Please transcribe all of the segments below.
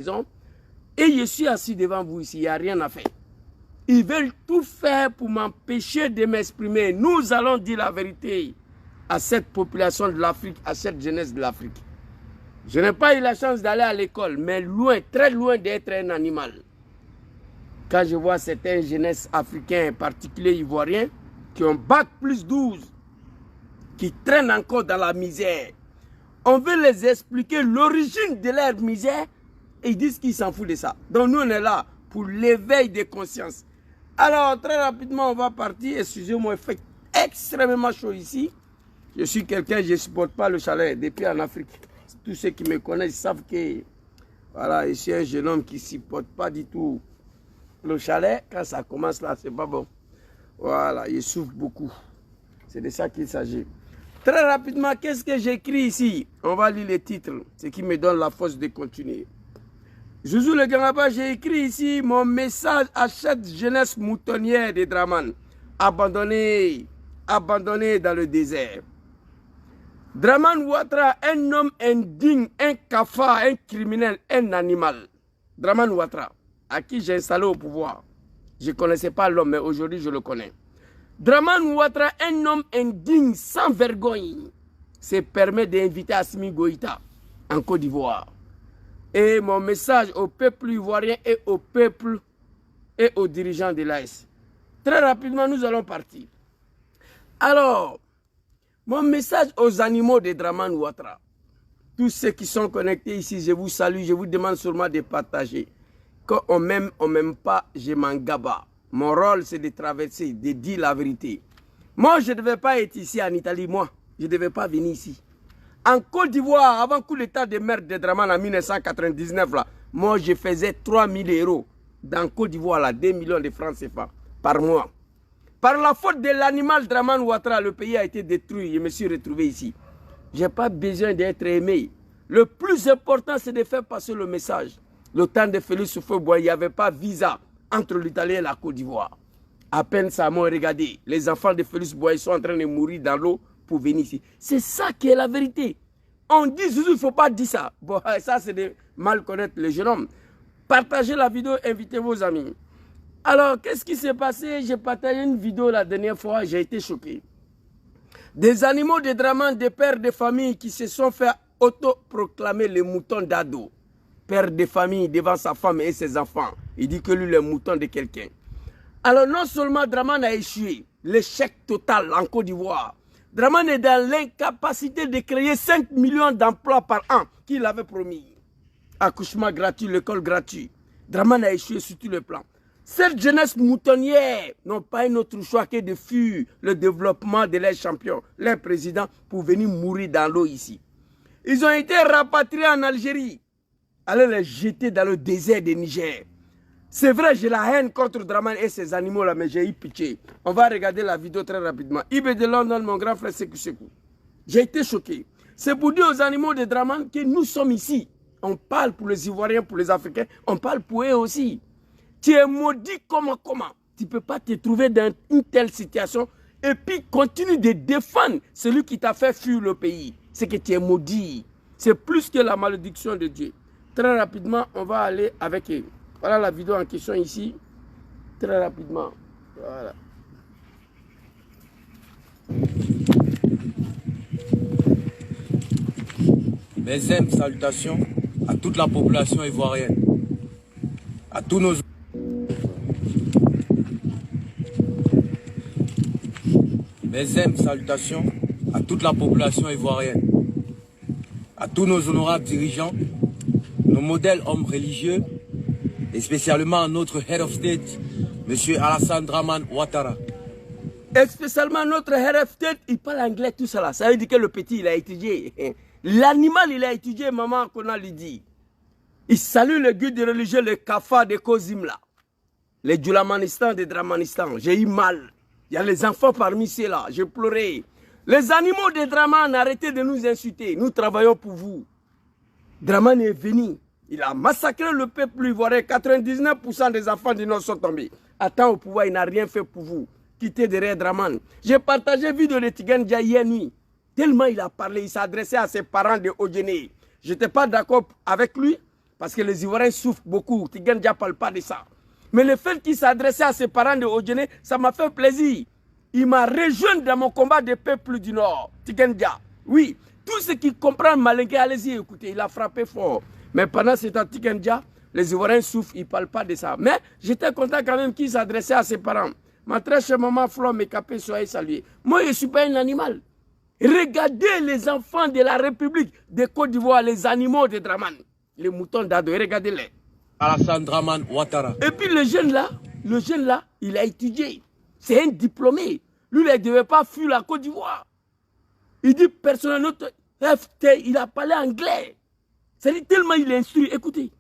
Et je suis assis devant vous ici, il n'y a rien à faire. Ils veulent tout faire pour m'empêcher de m'exprimer. Nous allons dire la vérité à cette population de l'Afrique, à cette jeunesse de l'Afrique. Je n'ai pas eu la chance d'aller à l'école, mais loin, très loin d'être un animal. Quand je vois certains jeunesses africains, en particulier ivoiriens, qui ont bac plus 12, qui traînent encore dans la misère, on veut les expliquer l'origine de leur misère et ils disent qu'ils s'en foutent de ça. Donc nous on est là pour l'éveil des consciences. Alors très rapidement on va partir. Excusez-moi, il fait extrêmement chaud ici. Je suis quelqu'un, je ne supporte pas le chalet depuis en Afrique. Tous ceux qui me connaissent savent que voilà, je suis un jeune homme qui ne supporte pas du tout le chalet. Quand ça commence là, c'est pas bon. Voilà, il souffre beaucoup. C'est de ça qu'il s'agit. Très rapidement, qu'est-ce que j'écris ici? On va lire les titres, ce qui me donne la force de continuer. Joujou le Gangaba, j'ai écrit ici mon message à cette jeunesse moutonnière de Dramane, abandonnée dans le désert. Dramane Ouattara, un homme indigne, un cafard, un criminel, un animal. Dramane Ouattara, à qui j'ai installé au pouvoir. Je ne connaissais pas l'homme, mais aujourd'hui je le connais. Dramane Ouattara, un homme indigne, sans vergogne, se permet d'inviter Assimi Goïta en Côte d'Ivoire. Et mon message au peuple ivoirien et au peuple et aux dirigeants de l'AS. Très rapidement, nous allons partir. Alors, mon message aux animaux de Dramane Ouattara. Tous ceux qui sont connectés ici, je vous salue, je vous demande seulement de partager. Quand on m'aime pas, je m'en gaba. Mon rôle, c'est de traverser, de dire la vérité. Moi, je ne devais pas être ici en Italie, moi. Je ne devais pas venir ici. En Côte d'Ivoire, avant le coup d'état de merde de Dramane en 1999, là, moi, je faisais 3 000 euros. Dans Côte d'Ivoire, là, 2 millions de francs CFA par mois. Par la faute de l'animal Dramane Ouattara, le pays a été détruit. Je me suis retrouvé ici. Je n'ai pas besoin d'être aimé. Le plus important, c'est de faire passer le message. Le temps de Félix Houphouët-Boigny, il n'y avait pas de visa entre l'Italie et la Côte d'Ivoire. À peine ça m'a regardé. Les enfants de Félix Houphouët-Boigny sont en train de mourir dans l'eau pour venir ici. C'est ça qui est la vérité. On dit, Zouzou, il ne faut pas dire ça. Bon, ça, c'est de mal connaître les jeunes hommes. Partagez la vidéo, invitez vos amis. Alors, qu'est-ce qui s'est passé? J'ai partagé une vidéo la dernière fois, j'ai été choqué. Des animaux de Dramane, des pères de famille qui se sont fait autoproclamer les moutons d'Ado. Père de famille devant sa femme et ses enfants. Il dit que lui, le mouton de quelqu'un. Alors, non seulement Dramane a échoué, l'échec total en Côte d'Ivoire. Dramane est dans l'incapacité de créer 5 millions d'emplois par an qu'il avait promis. Accouchement gratuit, l'école gratuite. Dramane a échoué sur tous les plans. Cette jeunesse moutonnière n'ont pas un autre choix que de fuir le développement de leurs champions, leurs présidents, pour venir mourir dans l'eau ici. Ils ont été rapatriés en Algérie. Allez les jeter dans le désert de Niger. C'est vrai, j'ai la haine contre Dramane et ces animaux-là, mais j'ai eu pitié. On va regarder la vidéo très rapidement. Ibe de London, mon grand frère Sekou Sekou. J'ai été choqué. C'est pour dire aux animaux de Dramane que nous sommes ici. On parle pour les Ivoiriens, pour les Africains, on parle pour eux aussi. Tu es maudit comment? Tu ne peux pas te trouver dans une telle situation et puis continue de défendre celui qui t'a fait fuir le pays. C'est que tu es maudit. C'est plus que la malédiction de Dieu. Très rapidement, on va aller avec eux. Voilà la vidéo en question ici. Très rapidement. Voilà. Mes salutations à toute la population ivoirienne. À tous nos... Mes salutations à toute la population ivoirienne. À tous nos honorables dirigeants, nos modèles hommes religieux, et spécialement à notre Head of State, M. Alassane Dramane Ouattara. Et spécialement notre Head of State, il parle anglais, tout ça là. Ça veut dire que le petit, il a étudié. L'animal, il a étudié, maman, qu'on a lui dit. Il salue le guide religieux, le Kafa de Kozim là. Les Djoulamanistan de Dramanistan. J'ai eu mal. Il y a les enfants parmi ceux-là. J'ai pleuré. Les animaux de Dramane, arrêtez de nous insulter. Nous travaillons pour vous. Dramane est venu. Il a massacré le peuple ivoirien. 99% des enfants du Nord sont tombés. Attends au pouvoir, il n'a rien fait pour vous. Quittez derrière Dramane. J'ai partagé une vidéo de Tigan Dia hier nuit. Tellement il a parlé, il s'est adressé à ses parents de Odjené. Je n'étais pas d'accord avec lui, parce que les Ivoiriens souffrent beaucoup. Tikenja ne parle pas de ça. Mais le fait qu'il s'adressait à ses parents de Odjene, ça m'a fait plaisir. Il m'a rejoint dans mon combat des peuples du Nord. Tikenja. Oui, tout ce qui comprend Malinké, allez-y écoutez, il a frappé fort. Mais pendant ce temps, Tikenja, les Ivoiriens souffrent, ils ne parlent pas de ça. Mais j'étais content quand même qu'il s'adressait à ses parents. Ma très chère maman Flo Mekapé, soyez saluée. Moi, je ne suis pas un animal. Regardez les enfants de la République de Côte d'Ivoire, les animaux de Draman, les moutons d'Ado, regardez-les. Alassane Draman Ouattara. Et puis le jeune là, il a étudié. C'est un diplômé. Lui, il ne devait pas fuir la Côte d'Ivoire. Il dit personnel, notre FT, il a parlé anglais. C'est tellement il est instruit. Écoutez.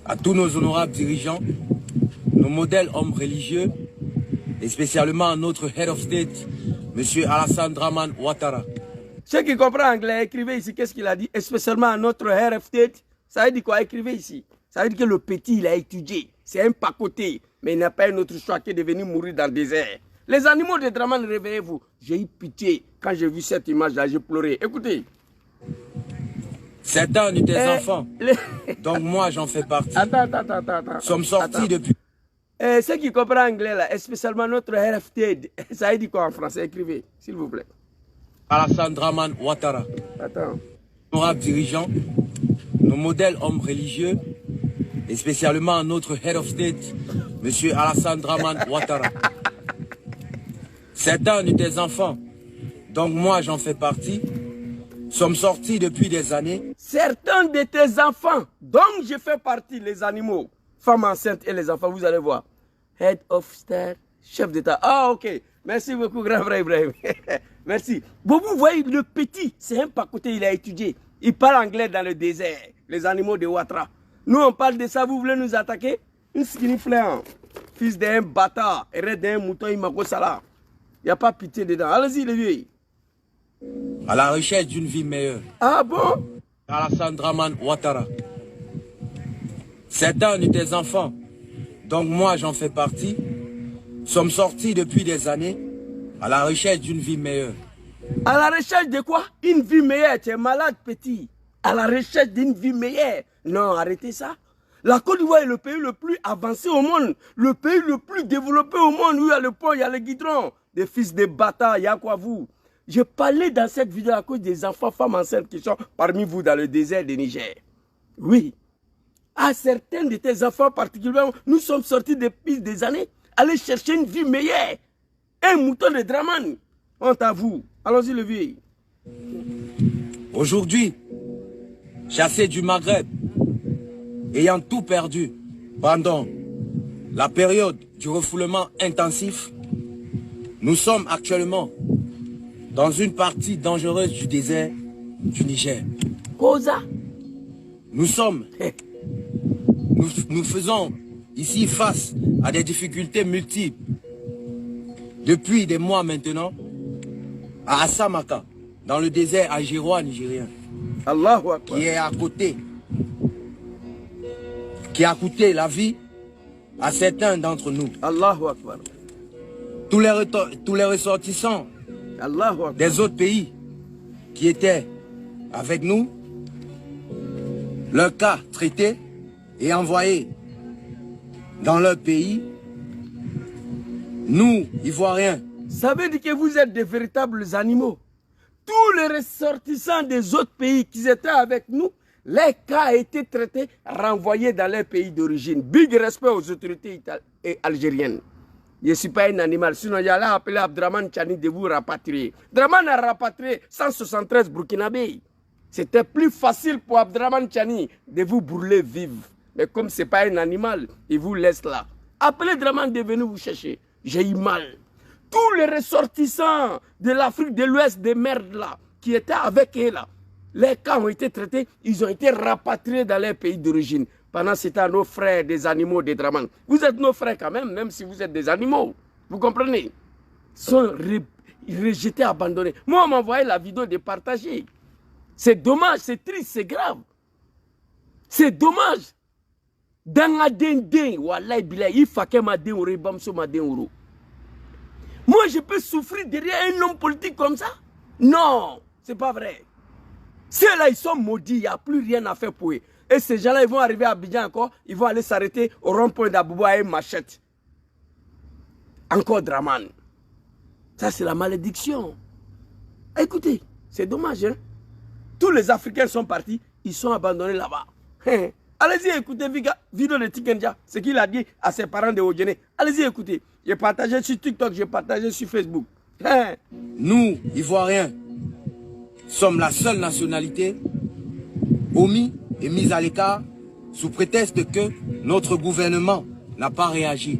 À tous nos honorables dirigeants, nos modèles hommes religieux, et spécialement à notre Head of State, M. Alassane Draman Ouattara. Ceux qui comprennent anglais, écrivez ici, qu'est-ce qu'il a dit, et spécialement à notre Head of State. Ça veut dire quoi? Écrivez ici. Ça veut dire que le petit, il a étudié. C'est un pacoté, mais il n'a pas un autre choix que de venir mourir dans le désert. Les animaux de Draman, réveillez-vous. J'ai eu pitié quand j'ai vu cette image-là, j'ai pleuré. Écoutez. C'est un de tes enfants. Donc moi, j'en fais partie. Attends. Nous sommes sortis depuis... Ceux qui comprennent anglais, là, spécialement notre RFT, ça veut dire quoi en français? Écrivez, s'il vous plaît. Alassane Draman Ouattara. Attends. Honorables dirigeants, nos modèles hommes religieux, et spécialement à notre Head of State, M. Alassane Draman Ouattara. C'est un de tes enfants. Donc moi, j'en fais partie. Nous sommes sortis depuis des années. Certains de tes enfants, donc je fais partie, les animaux, femmes enceintes et les enfants, vous allez voir. Head of State, chef d'État. Ah, ok. Merci beaucoup, grand frère Ibrahim. Merci. Bon, vous voyez, le petit, c'est un pacoté, il a étudié. Il parle anglais dans le désert, les animaux de Ouattara. Nous, on parle de ça, vous voulez nous attaquer? Une skinny fléant, fils d'un bâtard, héros d'un mouton, il m'a sala. Il n'y a pas pitié dedans. Allez-y, les vieux. À la recherche d'une vie meilleure. Ah bon? Alassane Draman Ouattara. C'est un de tes enfants. Donc moi, j'en fais partie. Nous sommes sortis depuis des années à la recherche d'une vie meilleure. À la recherche de quoi? Une vie meilleure. Tu es malade, petit. À la recherche d'une vie meilleure. Non, arrêtez ça. La Côte d'Ivoire est le pays le plus avancé au monde. Le pays le plus développé au monde. Où il y a le pont, il y a le guidron. Des fils de bâtards, il y a quoi vous? Je parlais dans cette vidéo à cause des enfants, femmes enceintes qui sont parmi vous dans le désert de Niger. Oui. À certains de tes enfants particulièrement, nous sommes sortis depuis des années, aller chercher une vie meilleure. Un mouton de Draman. Honte à vous. Allons-y, le vieux. Aujourd'hui, chassé du Maghreb, ayant tout perdu pendant la période du refoulement intensif, nous sommes actuellement dans une partie dangereuse du désert du Niger. Cosa? Nous faisons ici face à des difficultés multiples. Depuis des mois maintenant, à Assamaka, dans le désert algérois nigérien, Allahu Akbar. qui est à côté, qui a coûté la vie à certains d'entre nous. Allahu Akbar. Tous les ressortissants des autres pays qui étaient avec nous, leur cas traité et envoyé dans leur pays, nous, Ivoiriens. Ça veut dire que vous êtes des véritables animaux. Tous les ressortissants des autres pays qui étaient avec nous, les cas ont été traités, renvoyés dans leur pays d'origine. Big respect aux autorités algériennes. Je ne suis pas un animal, sinon il y a là appelé Abdraman Tchani de vous rapatrier. Draman a rapatrié 173 Burkinabés. C'était plus facile pour Abdraman Tchani de vous brûler vif. Mais comme ce n'est pas un animal, il vous laisse là. Appelez Draman de venir vous chercher. J'ai eu mal. Tous les ressortissants de l'Afrique de l'Ouest, des merdes là, qui étaient avec eux là, les cas ont été traités, ils ont été rapatriés dans leur pays d'origine. Pendant ce temps, nos frères des animaux de Draman. Vous êtes nos frères quand même, même si vous êtes des animaux. Vous comprenez? Ils sont rejetés, abandonnés. Moi, on m'a envoyé la vidéo de partager. C'est dommage, c'est triste, c'est grave. C'est dommage. Dans la dende, wallahi bilay, il faut que ma den bamso ma den. Moi, je peux souffrir derrière un homme politique comme ça? Non, c'est pas vrai. Ceux-là, ils sont maudits, il n'y a plus rien à faire pour eux. Et ces gens-là, ils vont arriver à Abidjan encore, ils vont aller s'arrêter au rond-point d'Abobo à une machette. Encore Dramane. Ça, c'est la malédiction. Écoutez, c'est dommage, hein. Tous les Africains sont partis, ils sont abandonnés là-bas. Allez-y, écoutez, vidéo de Tikenja, ce qu'il a dit à ses parents de Odjene. Allez-y, écoutez. J'ai partagé sur TikTok, j'ai partagé sur Facebook. Nous, Ivoiriens, sommes la seule nationalité omis et mise à l'écart sous prétexte que notre gouvernement n'a pas réagi.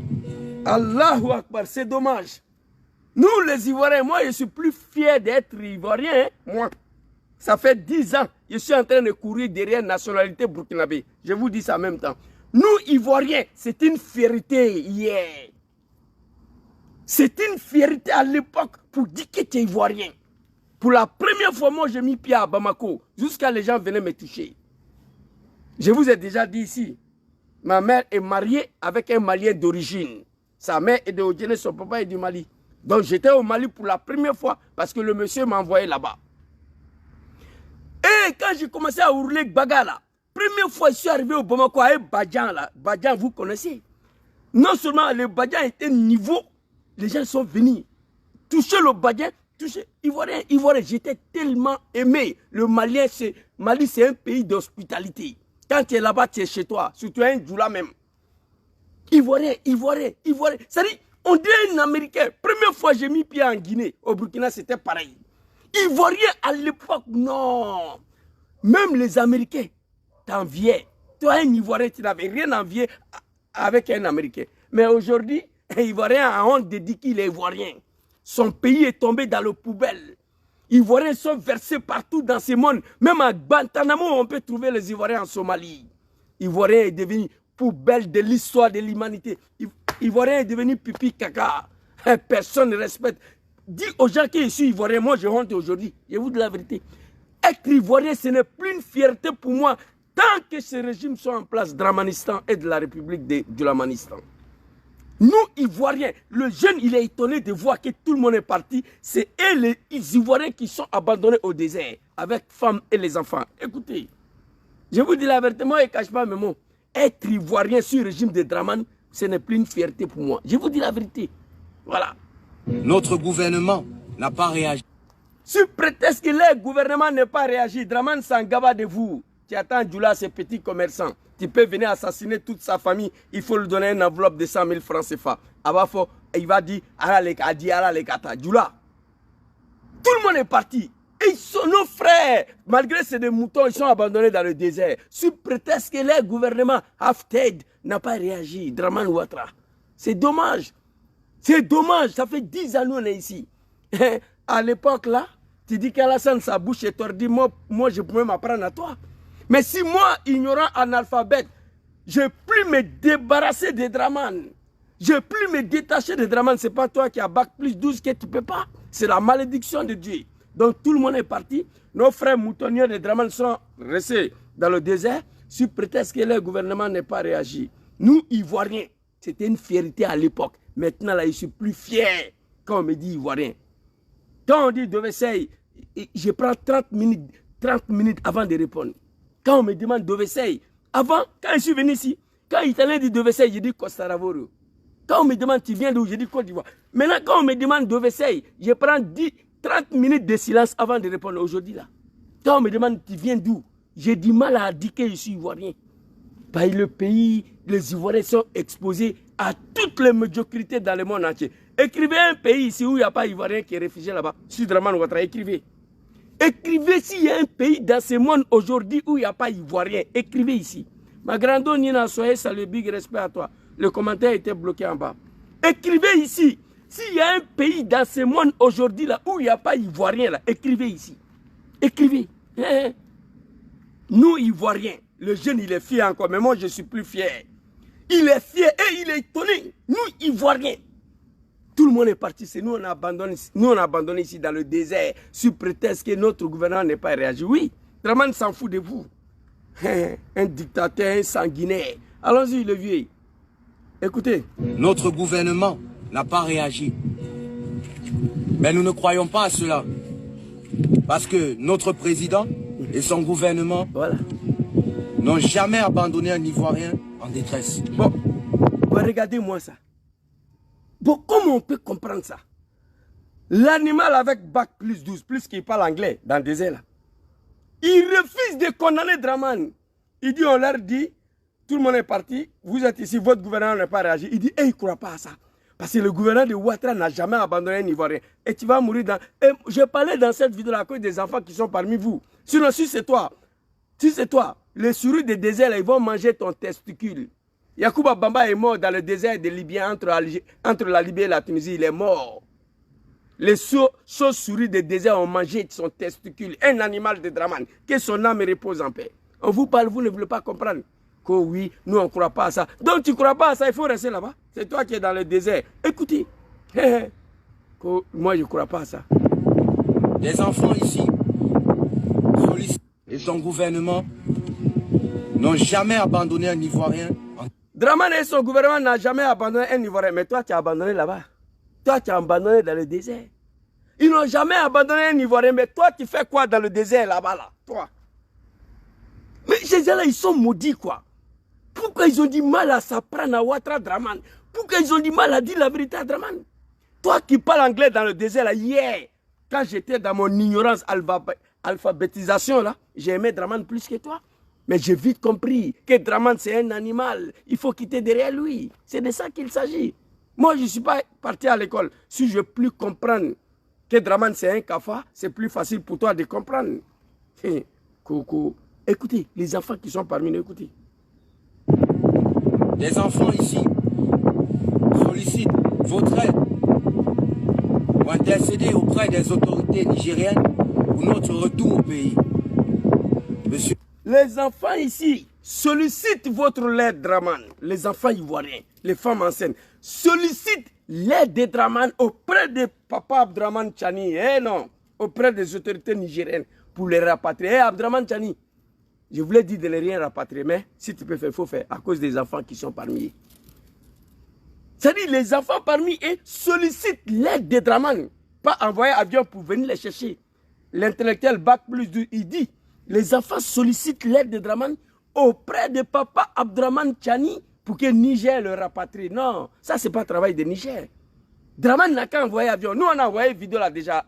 Allahu Akbar, c'est dommage. Nous, les Ivoiriens, moi, je suis plus fier d'être Ivoirien, hein, moi. Ça fait 10 ans, je suis en train de courir derrière la nationalité burkinabé. Je vous dis ça en même temps. Nous, Ivoiriens, c'est une fierté hier. C'est une fierté à l'époque pour dire que tu es Ivoirien. Pour la première fois, moi, j'ai mis pied à Bamako, jusqu'à les gens venaient me toucher. Je vous ai déjà dit ici, ma mère est mariée avec un Malien d'origine. Sa mère est de Odjene, son papa est du Mali. Donc j'étais au Mali pour la première fois parce que le monsieur m'a envoyé là-bas. Et quand j'ai commencé à hurler Baga là, première fois je suis arrivé au Bamako avec Badjan là. Badjan, vous connaissez. Non seulement le Badjan était niveau, les gens sont venus toucher le Badjan, toucher Ivoirien, j'étais tellement aimé. Le Malien, Mali c'est un pays d'hospitalité. Quand tu es là-bas, tu es chez toi, surtout un Djoula même. Ivoirien. C'est-à-dire, on dirait un Américain. Première fois j'ai mis pied en Guinée, au Burkina c'était pareil. Ivoirien à l'époque, non. Même les Américains t'enviaient. Toi, un Ivoirien, tu n'avais rien envié avec un Américain. Mais aujourd'hui, un Ivoirien a honte de dire qu'il est Ivoirien. Son pays est tombé dans le poubelle. Ivoiriens sont versés partout dans ce monde. Même à Guantanamo, on peut trouver les Ivoiriens en Somalie. Ivoirien est devenu poubelle de l'histoire de l'humanité. Ivoirien est devenu pipi caca. Personne ne respecte. Dis aux gens que je suis Ivoirien, moi j'ai honte aujourd'hui. Je vous dis la vérité. Être Ivoirien, ce n'est plus une fierté pour moi tant que ces régimes sont en place de Dramanistan et de la République de l'Amanistan. Nous, Ivoiriens, le jeune, il est étonné de voir que tout le monde est parti. C'est eux, les Ivoiriens, qui sont abandonnés au désert, avec femmes et les enfants. Écoutez, je vous dis la vérité, moi, je ne cache pas mes mots. Être Ivoirien sur le régime de Dramane, ce n'est plus une fierté pour moi. Je vous dis la vérité. Voilà. Notre gouvernement n'a pas réagi. Sous prétexte que le gouvernement n'a pas réagi, Dramane s'en gaba de vous. Tu attends Djoula, ces petits commerçants. Tu peux venir assassiner toute sa famille. Il faut lui donner une enveloppe de 100 000 francs CFA. Il va dire, Djoula. Tout le monde est parti. Et ils sont nos frères. Malgré ces moutons, ils sont abandonnés dans le désert. Sous prétexte que le gouvernement Hafted n'a pas réagi. Dramane Ouattara. C'est dommage. C'est dommage. Ça fait 10 ans nous on est ici. À l'époque là, tu dis qu'Alassane sa bouche est tordue. Moi je pouvais m'apprendre à toi. Mais si moi, ignorant analphabète, je ne plus me débarrasser de Dramane. Je ne plus me détacher de Dramane. Ce n'est pas toi qui as bac plus 12 que tu ne peux pas. C'est la malédiction de Dieu. Donc tout le monde est parti. Nos frères moutonniers de Dramane sont restés dans le désert sous prétexte que le gouvernement n'a pas réagi. Nous, Ivoiriens, c'était une fierté à l'époque. Maintenant, là, je suis plus fier quand on me dit Ivoirien. Quand on dit Dovesey, je prends 30 minutes avant de répondre. Quand on me demande Dovesey, avant, quand je suis venu ici, quand l'Italien dit Dovesey, je dis Costa Ravoro. Quand on me demande tu viens d'où, je dis Côte d'Ivoire. Maintenant, quand on me demande Dovesey, je prends 30 minutes de silence avant de répondre aujourd'hui là. Quand on me demande tu viens d'où, j'ai du mal à dire que je suis Ivoirien. Parce que le pays, les Ivoiriens sont exposés à toutes les médiocrités dans le monde entier. Écrivez un pays ici où il n'y a pas Ivoirien qui est réfugié là-bas. Sur Dramane Ouattara, écrivez. Écrivez s'il y a un pays dans ce monde aujourd'hui où il n'y a pas Ivoirien. Écrivez ici. Ma grande Nina, soyez salué, big respect à toi. Le commentaire était bloqué en bas. Écrivez ici. S'il y a un pays dans ce monde aujourd'hui là où il n'y a pas Ivoirien là, écrivez ici. Écrivez. Nous, Ivoiriens, le jeune il est fier encore, mais moi je suis plus fier. Il est fier et il est étonné. Nous, Ivoiriens. Tout le monde est parti, c'est nous on a abandonné ici dans le désert sous prétexte que notre gouvernement n'est pas réagi. Oui, Dramane s'en fout de vous. Un dictateur, un sanguinaire. Allons-y le vieux. Écoutez. Notre gouvernement n'a pas réagi. Mais nous ne croyons pas à cela. Parce que notre président et son gouvernement n'ont jamais abandonné un Ivoirien en détresse. Bon, regardez-moi ça. Bon, comment on peut comprendre ça? L'animal avec bac plus 12, plus qu'il parle anglais dans le désert là. Il refuse de condamner Dramane. Il dit, on leur dit, tout le monde est parti, vous êtes ici, votre gouvernement n'a pas réagi. Il dit, il ne croit pas à ça. Parce que le gouvernement de Ouattara n'a jamais abandonné un Ivoirien. Et tu vas mourir dans... Et je parlais dans cette vidéo à cause des enfants qui sont parmi vous. Sinon, si c'est toi, les souris des déserts, là, ils vont manger ton testicule. Yacouba Bamba est mort dans le désert de Libye, entre la Libye et la Tunisie, il est mort. Les souris des déserts ont mangé son testicule, un animal de Dramane, que son âme repose en paix. On vous parle, vous ne voulez pas comprendre. Que oui, nous on ne croit pas à ça. Donc tu ne crois pas à ça, il faut rester là-bas. C'est toi qui es dans le désert. Écoutez, moi je ne crois pas à ça. Les enfants ici, et son gouvernement n'ont jamais abandonné un Ivoirien. Dramane et son gouvernement n'ont jamais abandonné un Ivoirien. Mais toi, tu as abandonné là-bas. Toi, tu as abandonné dans le désert. Ils n'ont jamais abandonné un Ivoirien. Mais toi, tu fais quoi dans le désert là-bas, là? Toi. Mais ces gens-là, ils sont maudits, quoi. Pourquoi ils ont du mal à s'apprendre à Ouattara Dramane? Pourquoi ils ont du mal à dire la vérité à Dramane? Toi qui parles anglais dans le désert, là, hier, quand j'étais dans mon ignorance alphabétisation, là, j'ai aimé Dramane plus que toi. Mais j'ai vite compris que Dramane, c'est un animal. Il faut quitter derrière lui. C'est de ça qu'il s'agit. Moi, je ne suis pas parti à l'école. Si je veux plus comprendre que Dramane, c'est un cafard, c'est plus facile pour toi de comprendre. Coco. Écoutez, les enfants qui sont parmi nous, écoutez. Les enfants ici sollicitent votre aide ou intercéder auprès des autorités nigériennes pour notre retour au pays. Monsieur. Les enfants ici sollicitent votre aide, Dramane. Les enfants ivoiriens, les femmes enceintes, sollicitent l'aide de Dramane auprès de Papa Abdraman Tchani. Eh non, auprès des autorités nigériennes pour les rapatrier. Eh, Abdraman Tchani, je voulais dire de ne rien rapatrier, mais si tu peux faire, il faut faire, à cause des enfants qui sont parmi eux. C'est-à-dire, les enfants parmi eux sollicitent l'aide de Dramane, pas envoyer avion pour venir les chercher. L'intellectuel Bac plus 2, il dit, les enfants sollicitent l'aide de Dramane auprès de Papa Abdraman Tchani pour que Niger le rapatrie. Non, ça, ce n'est pas le travail de Niger. Dramane n'a qu'à envoyer avion. Nous, on a envoyé vidéo là déjà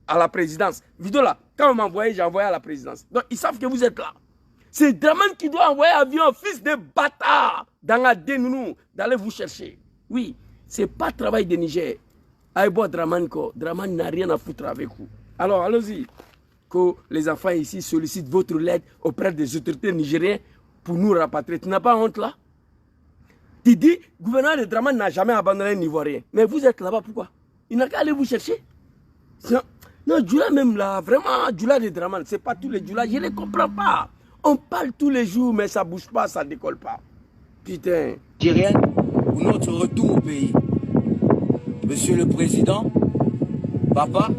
à la présidence. Vidéo là, quand on m'a envoyé, j'ai envoyé à la présidence. Donc, ils savent que vous êtes là. C'est Dramane qui doit envoyer avion, fils de bâtard, dans la dénounou, d'aller vous chercher. Oui, ce n'est pas le travail de Niger. Aïbo Dramane, Dramane n'a rien à foutre avec vous. Alors, allons-y. Que les enfants ici sollicitent votre aide auprès des autorités nigériennes pour nous rapatrier. Tu n'as pas honte là? Tu dis, le gouvernement de Dramane n'a jamais abandonné un Ivoirien. Mais vous êtes là-bas, pourquoi? Il n'a qu'à aller vous chercher. Non, Djoula même là, vraiment, Djoula de Dramane, ce n'est pas tous les Djoula, je ne les comprends pas. On parle tous les jours, mais ça ne bouge pas, ça ne décolle pas. Putain. Nigérienne pour notre retour au pays. Monsieur le Président, Papa,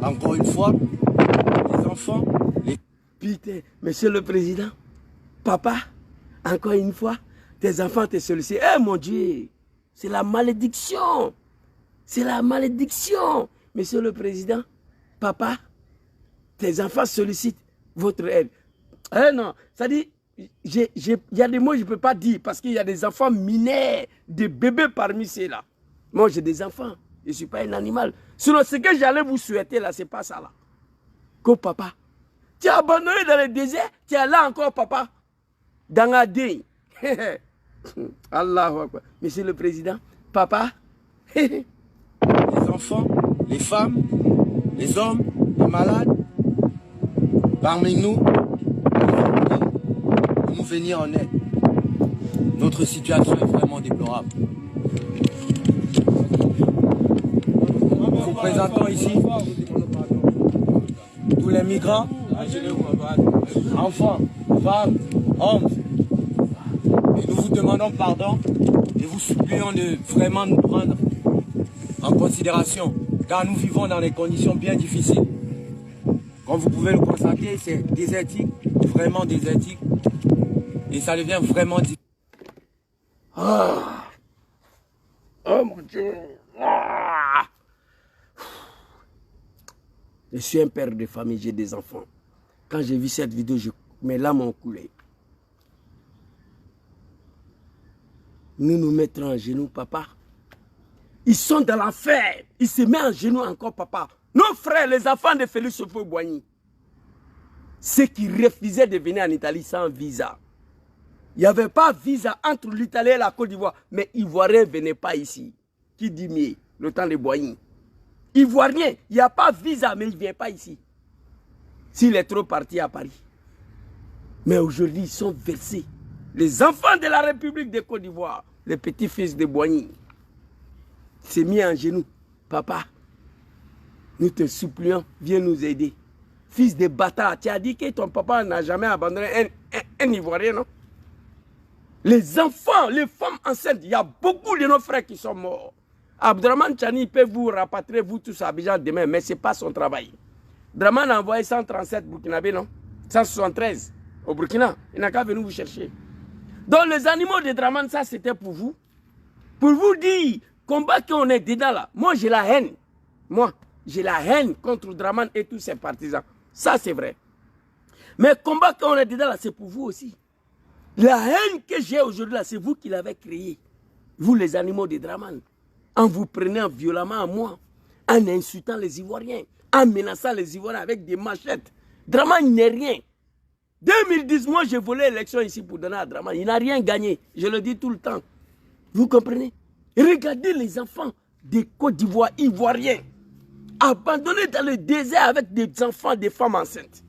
encore une fois, les enfants, les... Putain, Monsieur le Président, Papa, encore une fois, tes enfants te sollicitent. Eh mon Dieu, c'est la malédiction. C'est la malédiction. Monsieur le Président, Papa, tes enfants sollicitent votre aide. Eh non, ça dit, il y a des mots que je ne peux pas dire parce qu'il y a des enfants mineurs, des bébés parmi ceux-là. Moi, j'ai des enfants. Je ne suis pas un animal. Sinon, ce que j'allais vous souhaiter là, ce n'est pas ça là. Que papa, tu as abandonné dans le désert, tu es là encore, papa. Dans la dé. Allahu Akbar. Monsieur le Président, papa. Les enfants, les femmes, les hommes, les malades, parmi nous, nous venir en aide. Notre situation est vraiment déplorable. Nous présentons ici tous les migrants, enfants, femmes, hommes. Et nous vous demandons pardon et vous supplions de vraiment nous prendre en considération, car nous vivons dans des conditions bien difficiles. Comme vous pouvez le constater, c'est désertique, vraiment désertique, et ça devient vraiment difficile. Oh mon Dieu. Je suis un père de famille, j'ai des enfants. Quand j'ai vu cette vidéo, mes larmes ont coulé. nous nous mettrons en genoux, papa. Ils sont dans l'affaire. Ils se mettent en genoux encore, papa. Nos frères, les enfants de Félix Houphouët-Boigny, ceux qui refusaient de venir en Italie sans visa. Il n'y avait pas de visa entre l'Italie et la Côte d'Ivoire, mais Ivoiriens ne venaient pas ici. Qui dit mieux, le temps de Boigny? Ivoiriens, il n'y a pas de visa, mais ils ne viennent pas ici. S'il est trop parti à Paris. Mais aujourd'hui, ils sont versés. Les enfants de la République de Côte d'Ivoire, les petits-fils de Boigny, s'est mis en genoux. Papa, nous te supplions, viens nous aider. Fils de bâtard, tu as dit que ton papa n'a jamais abandonné un Ivoirien, non? Les enfants, les femmes enceintes, il y a beaucoup de nos frères qui sont morts. Abdraman Tchani peut vous rapatrier, vous tous à Abidjan demain, mais ce n'est pas son travail. Draman a envoyé 137 Burkinabés, non? 173 au Burkina. Il n'a qu'à venir vous chercher. Donc les animaux de Draman, ça c'était pour vous. Pour vous dire, combat qu'on est dedans là. Moi j'ai la haine. Moi, j'ai la haine contre Draman et tous ses partisans. Ça c'est vrai. Mais combat qu'on est dedans là, c'est pour vous aussi. La haine que j'ai aujourd'hui là, c'est vous qui l'avez créée. Vous les animaux de Draman. En vous prenant violemment à moi. En insultant les Ivoiriens. En menaçant les Ivoiriens avec des machettes. Draman n'est rien. 2010, moi j'ai volé l'élection ici pour donner à Draman. Il n'a rien gagné. Je le dis tout le temps. Vous comprenez? Regardez les enfants des Côte d'Ivoire ivoiriens. Abandonnés dans le désert avec des enfants, des femmes enceintes.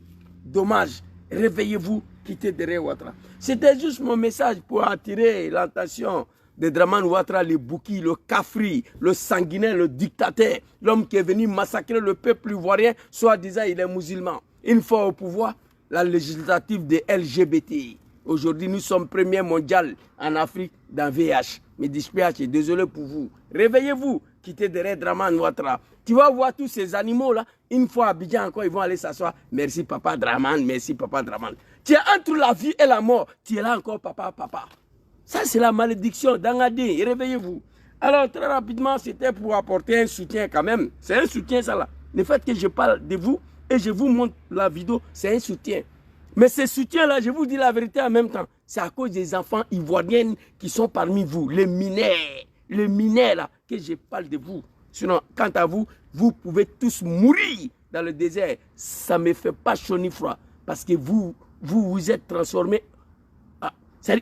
Dommage. Réveillez-vous, quittez derrière Ouattara. C'était juste mon message pour attirer l'attention de Draman Ouattara, le Bouki, le Kafri, le sanguinaire, le dictateur, l'homme qui est venu massacrer le peuple ivoirien, soi-disant il est musulman. Une fois au pouvoir, la législative des LGBT. Aujourd'hui, nous sommes premier mondial en Afrique dans VH. Mais DSPH, désolé pour vous. Réveillez-vous, quittez derrière Draman Ouattara. Tu vas voir tous ces animaux-là, une fois à Abidjan encore, ils vont aller s'asseoir. Merci papa Draman, merci papa Draman. Tu es entre la vie et la mort, tu es là encore papa, papa. Ça c'est la malédiction d'Angadé, réveillez-vous. Alors très rapidement, c'était pour apporter un soutien quand même. C'est un soutien ça là. Le fait que je parle de vous et je vous montre la vidéo, c'est un soutien. Mais ce soutien-là, je vous dis la vérité en même temps, c'est à cause des enfants ivoiriens qui sont parmi vous, les mineurs là, que je parle de vous. Sinon, quant à vous, vous pouvez tous mourir dans le désert. Ça ne me fait pas chaud ni froid, parce que vous êtes transformés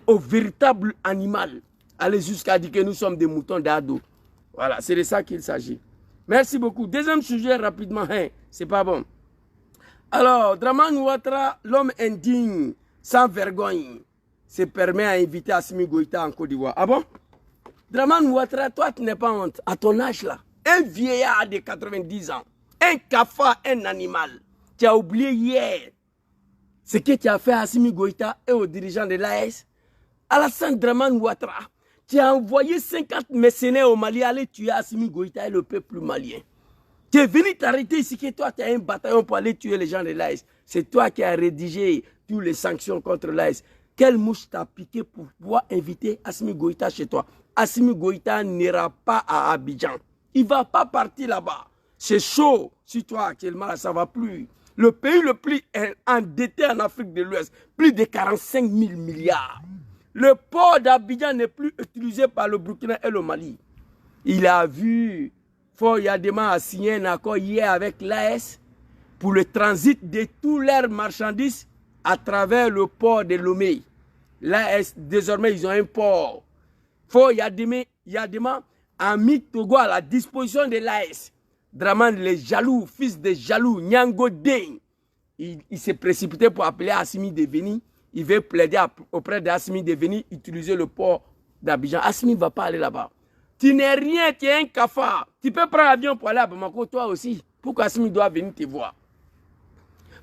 au véritable animal. Allez jusqu'à dire que nous sommes des moutons d'ado. Voilà, c'est de ça qu'il s'agit. Merci beaucoup. Deuxième sujet, rapidement, hein, c'est pas bon. Alors, Draman Ouattara, l'homme indigne, sans vergogne, se permet à inviter Assimi Goïta en Côte d'Ivoire. Ah bon? Draman Ouattara, toi, tu n'es pas honte. À ton âge là, un vieillard de 90 ans, un cafard, un animal. Tu as oublié hier ce que tu as fait à Assimi Goïta et aux dirigeants de l'AS. Alassane Draman Ouattara, tu as envoyé 50 mercenaires au Mali aller tuer Assimi Goïta et le peuple malien. Tu es venu t'arrêter ici que toi, tu as un bataillon pour aller tuer les gens de l'AS. C'est toi qui as rédigé toutes les sanctions contre l'AS. Quelle mouche t'a piqué pour pouvoir inviter Assimi Goïta chez toi? Assimi Goïta n'ira pas à Abidjan. Il ne va pas partir là-bas. C'est chaud. Si toi, actuellement, là, ça ne va plus. Le pays le plus endetté en Afrique de l'Ouest, plus de 45 000 milliards. Le port d'Abidjan n'est plus utilisé par le Burkina et le Mali. Il a vu... Faure Yadema a signé un accord hier avec l'AS pour le transit de toutes leurs marchandises à travers le port de Lomé. L'AS, désormais, ils ont un port. Faure Yadema a mis Togo à la disposition de l'AS. Draman, les jaloux, fils de jaloux, Nyango Deng, il s'est précipité pour appeler Assimi de venir. Il veut plaider auprès d'Assimi de venir utiliser le port d'Abidjan. Assimi ne va pas aller là-bas. Tu n'es rien, tu es un cafard. Tu peux prendre l'avion pour aller à Bamako, toi aussi. Pourquoi Assimi doit venir te voir?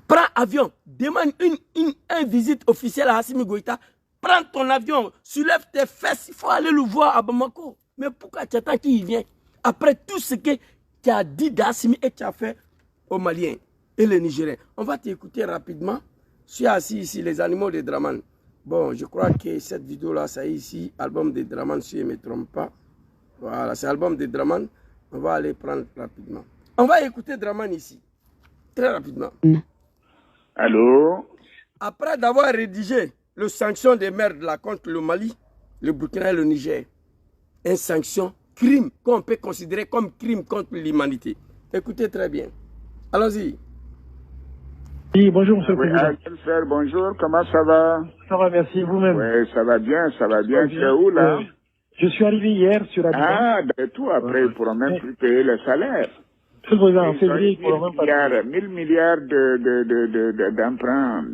Prends avion, demande une visite officielle à Assimi Goïta. Prends ton avion, soulève tes fesses, il faut aller le voir à Bamako. Mais pourquoi tu attends qu'il vienne? Après tout ce que tu as dit d'Assimi et tu as fait aux Maliens et les Nigériens. On va t'écouter rapidement. Je suis assis ici, les animaux de Draman. Bon, je crois que cette vidéo-là, ça y est ici, album de Draman, si je ne me trompe pas. Voilà, c'est l'album de Draman. On va aller prendre rapidement. On va écouter Draman ici. Très rapidement. Allô? Après d'avoir rédigé le sanction des merdes là contre le Mali, le Burkina et le Niger, une sanction, crime qu'on peut considérer comme crime contre l'humanité. Écoutez très bien. Allons-y. Oui, bonjour, monsieur le président. Frère, bonjour, comment ça va? Ça va, merci, vous-même. Oui, ça va bien, ça va bien. C'est où, là? Je suis arrivé hier sur Abidjan. Ah, et tout, après, ils pourront même plus payer le salaire. Monsieur le président, en février, ils pourront même pas... 1000 milliards d'emprunts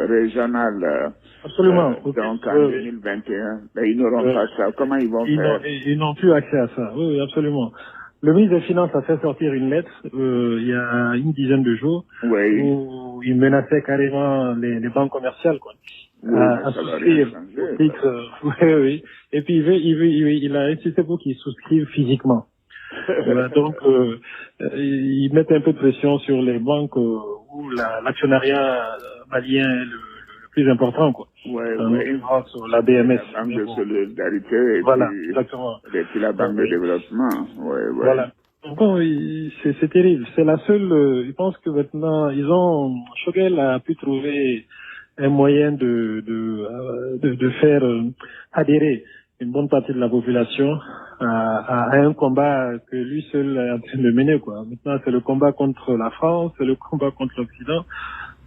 régional. Absolument. Donc, en 2021, mais ils n'auront pas ça. Comment ils vont faire? Ils n'ont plus accès à ça. Oui, absolument. Le ministre des Finances a fait sortir une lettre il y a une dizaine de jours où il menaçait carrément les banques commerciales, quoi, à souscrire au titre. Oui. Et puis il a insisté pour qu'ils souscrivent physiquement. Donc ils mettent un peu de pression sur les banques où l'actionnariat malien est le plus important, quoi. Sur la BMS. La Banque de solidarité et puis la Banque de développement. Voilà. Bon, c'est terrible. C'est la seule. Je pense que maintenant Choguel a pu trouver un moyen de faire adhérer une bonne partie de la population à un combat que lui seul est en train de mener, quoi. Maintenant, c'est le combat contre la France, c'est le combat contre l'Occident.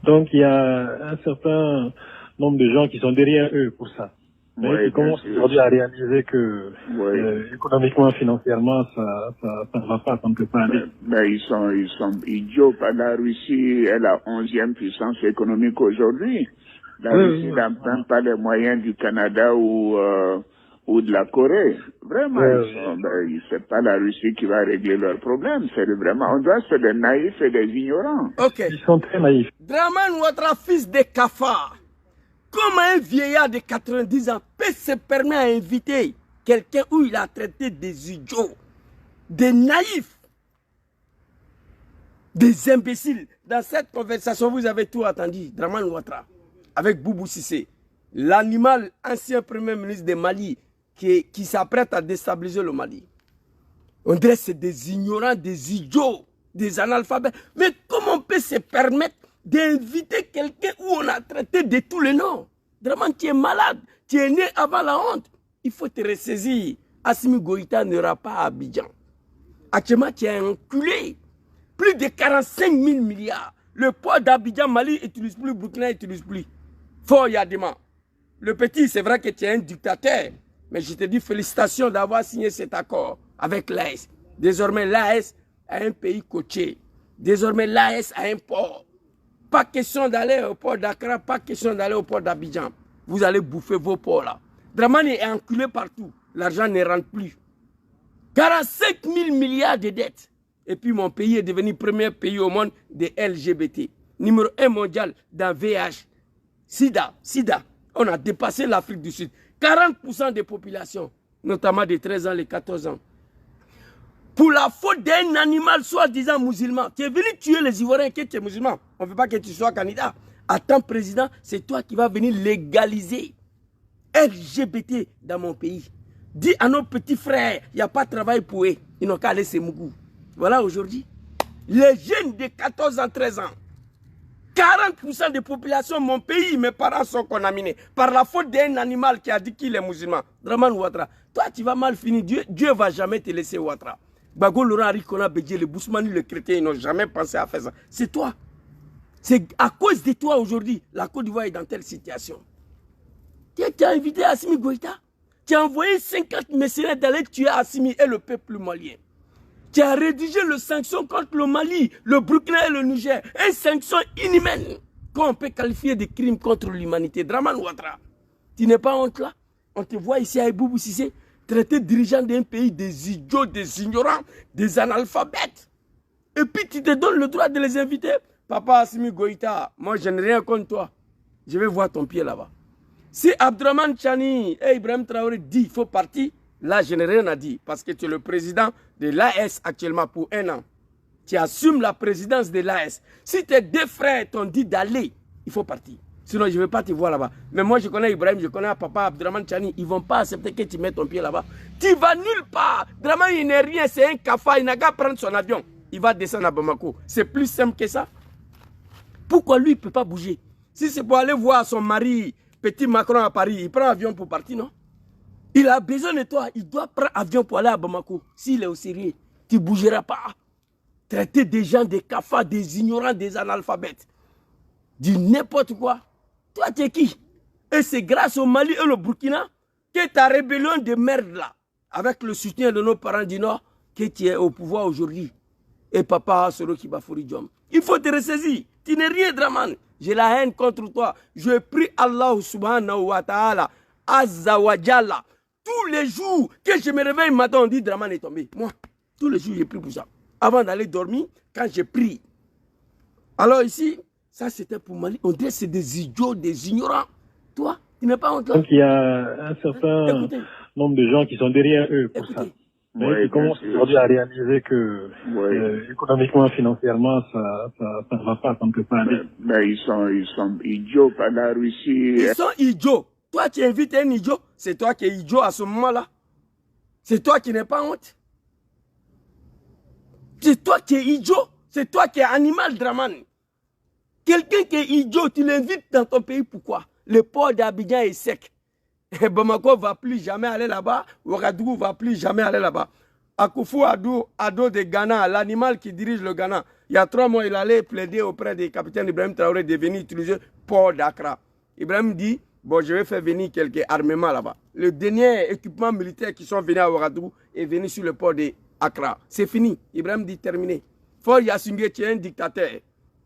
Donc, il y a un certain nombre de gens qui sont derrière eux pour ça. Mais qui commencent aujourd'hui à réaliser que économiquement, financièrement, ça ne va pas, ça ne peut pas aller. Mais ils sont idiots. La Russie est la 11e puissance économique aujourd'hui. La Russie n'a même pas les moyens du Canada ou de la Corée. Vraiment, c'est pas la Russie qui va régler leurs problèmes. C'est vraiment, on doit être des naïfs et des ignorants. Ok. Ils sont très naïfs. Draman Ouattara, fils de cafard. Comment un vieillard de 90 ans peut se permettre à inviter quelqu'un où il a traité des idiots, des naïfs, des imbéciles? Dans cette conversation, vous avez tout entendu. Draman Ouattara, avec Boubou Cissé, l'animal ancien premier ministre de Mali qui s'apprête à déstabiliser le Mali. On dirait que c'est des ignorants, des idiots, des analphabètes. Mais comment on peut se permettre d'inviter quelqu'un où on a traité de tous les noms? Vraiment, tu es malade, tu es né avant la honte. Il faut te ressaisir. Assimi Goïta n'ira pas à Abidjan. Actuellement, tu es un enculé. Plus de 45 000 milliards. Le port d'Abidjan, Mali n'utilise plus, Burkina n'utilise plus. Fort Yadima. Le petit, c'est vrai que tu es un dictateur. Mais je te dis félicitations d'avoir signé cet accord avec l'AES. Désormais, l'AES a un pays côtier. Désormais, l'AES a un port. Pas question d'aller au port d'Accra, pas question d'aller au port d'Abidjan. Vous allez bouffer vos ports là. Dramane est enculé partout. L'argent ne rentre plus. 45 000 milliards de dettes. Et puis mon pays est devenu le premier pays au monde des LGBT. Numéro 1 mondial dans VIH. Sida. On a dépassé l'Afrique du Sud. 40% des populations, notamment des 13 ans, les 14 ans. Pour la faute d'un animal soi-disant musulman. Tu es venu tuer les Ivoiriens que tu es musulman. On ne veut pas que tu sois candidat. Attends, président, c'est toi qui vas venir légaliser LGBT dans mon pays. Dis à nos petits frères, il n'y a pas de travail pour eux. Ils n'ont qu'à aller se mougou. Voilà aujourd'hui. Les jeunes de 14 ans, 13 ans. 40% des populations de mon pays, mes parents sont contaminés par la faute d'un animal qui a dit qu'il est musulman. Draman Ouattara. Toi, tu vas mal finir. Dieu ne va jamais te laisser Ouattara. Bago, Laurent, Arikona, Bédié, les Bousmani, les chrétiens, ils n'ont jamais pensé à faire ça. C'est toi. C'est à cause de toi aujourd'hui, la Côte d'Ivoire est dans telle situation. Tu as invité Assimi Goïta. Tu as envoyé 50 mercenaires d'aller tuer Assimi et le peuple malien. Tu as rédigé le sanction contre le Mali, le Burkina et le Niger. Une sanction inhumaine qu'on peut qualifier de crime contre l'humanité. Draman Ouattara. Tu n'es pas honte là? On te voit ici à Boubou Cissé traiter dirigeant d'un pays des idiots, des ignorants, des analphabètes. Et puis tu te donnes le droit de les inviter. Papa Assimi Goïta, moi je n'ai rien contre toi. Je vais voir ton pied là-bas. Si Abdraman Chani et Ibrahim Traoré dit qu'il faut partir, là je n'ai rien à dire. Parce que tu es le président de l'AS actuellement pour 1 an. Tu assumes la présidence de l'AS. Si tes deux frères t'ont dit d'aller, il faut partir. Sinon je ne vais pas te voir là-bas. Mais moi je connais Ibrahim, je connais Papa Abdraman Chani. Ils ne vont pas accepter que tu mettes ton pied là-bas. Tu vas nulle part. Draman il n'est rien, c'est un cafard. Il n'a qu'à prendre son avion. Il va descendre à Bamako. C'est plus simple que ça. Pourquoi lui, il ne peut pas bouger? Si c'est pour aller voir son mari, petit Macron à Paris, il prend l'avion pour partir, non? Il a besoin de toi. Il doit prendre avion pour aller à Bamako. S'il est au sérieux, tu ne bougeras pas. Traiter des gens, des cafards, des ignorants, des analphabètes. Du n'importe quoi. Toi, tu es qui? Et c'est grâce au Mali et le Burkina que ta rébellion de merde là, avec le soutien de nos parents du Nord, que tu es au pouvoir aujourd'hui. Et papa Soroki Bafori Diom. Il faut te ressaisir. Tu n'es rien, Draman. J'ai la haine contre toi. Je prie Allah subhanahu wa ta'ala, Azza wa Jalla. Tous les jours que je me réveille matin, on dit Draman est tombé. Moi, tous les jours, j'ai pris pour ça. Avant d'aller dormir, quand j'ai pris. Alors ici, ça c'était pour Mali. On dirait que c'est des idiots, des ignorants. Toi, tu n'es pas honte là. Donc il y a un certain nombre de gens qui sont derrière eux pour ça. Mais qui commencent aujourd'hui à réaliser que économiquement, financièrement, ça ne va pas, ça ne peut pas aller. Mais ils sont idiots par la Russie. Ils sont idiots. Toi, tu invites un idiot, c'est toi qui es idiot à ce moment-là. C'est toi qui n'es pas honte. C'est toi qui es idiot. C'est toi qui es animal, Draman. Quelqu'un qui est idiot, tu l'invites dans ton pays, pourquoi? Le port d'Abidjan est sec. Bamako ne va plus jamais aller là-bas. Ouagadougou ne va plus jamais aller là-bas. Akufo Addo de Ghana, l'animal qui dirige le Ghana, il y a 3 mois, il allait plaider auprès du capitaine Ibrahim Traoré de venir utiliser le port d'Accra. Ibrahim dit, bon, je vais faire venir quelques armements là-bas. Le dernier équipement militaire qui sont venus à Ouagadougou est venu sur le port d'Accra. C'est fini. Ibrahim dit terminé. Fort Yassingé, tu es un dictateur.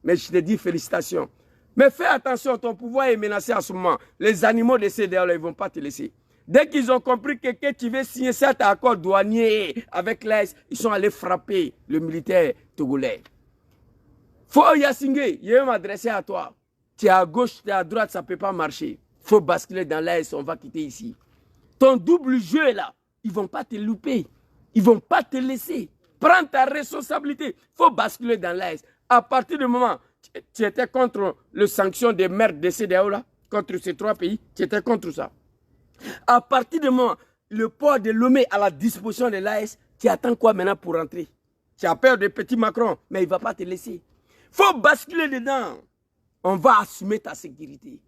Mais je te dis félicitations. Mais fais attention, ton pouvoir est menacé à ce moment. Les animaux de CEDEAO, ils ne vont pas te laisser. Dès qu'ils ont compris que tu veux signer cet accord douanier avec l'Est, ils sont allés frapper le militaire togolais. Faut Yassingé, je vais m'adresser à toi. Tu es à gauche, tu es à droite, ça ne peut pas marcher. Il faut basculer dans l'Est, on va quitter ici. Ton double jeu est là. Ils ne vont pas te louper. Ils ne vont pas te laisser. Prends ta responsabilité. Il faut basculer dans l'Est. À partir du moment où tu étais contre les sanctions des merdes de CEDEAO là, contre ces 3 pays, tu étais contre ça. À partir du moment où le port de Lomé à la disposition de l'AS, tu attends quoi maintenant pour rentrer? Tu as peur de petit Macron, mais il ne va pas te laisser. Il faut basculer dedans. On va assumer ta sécurité.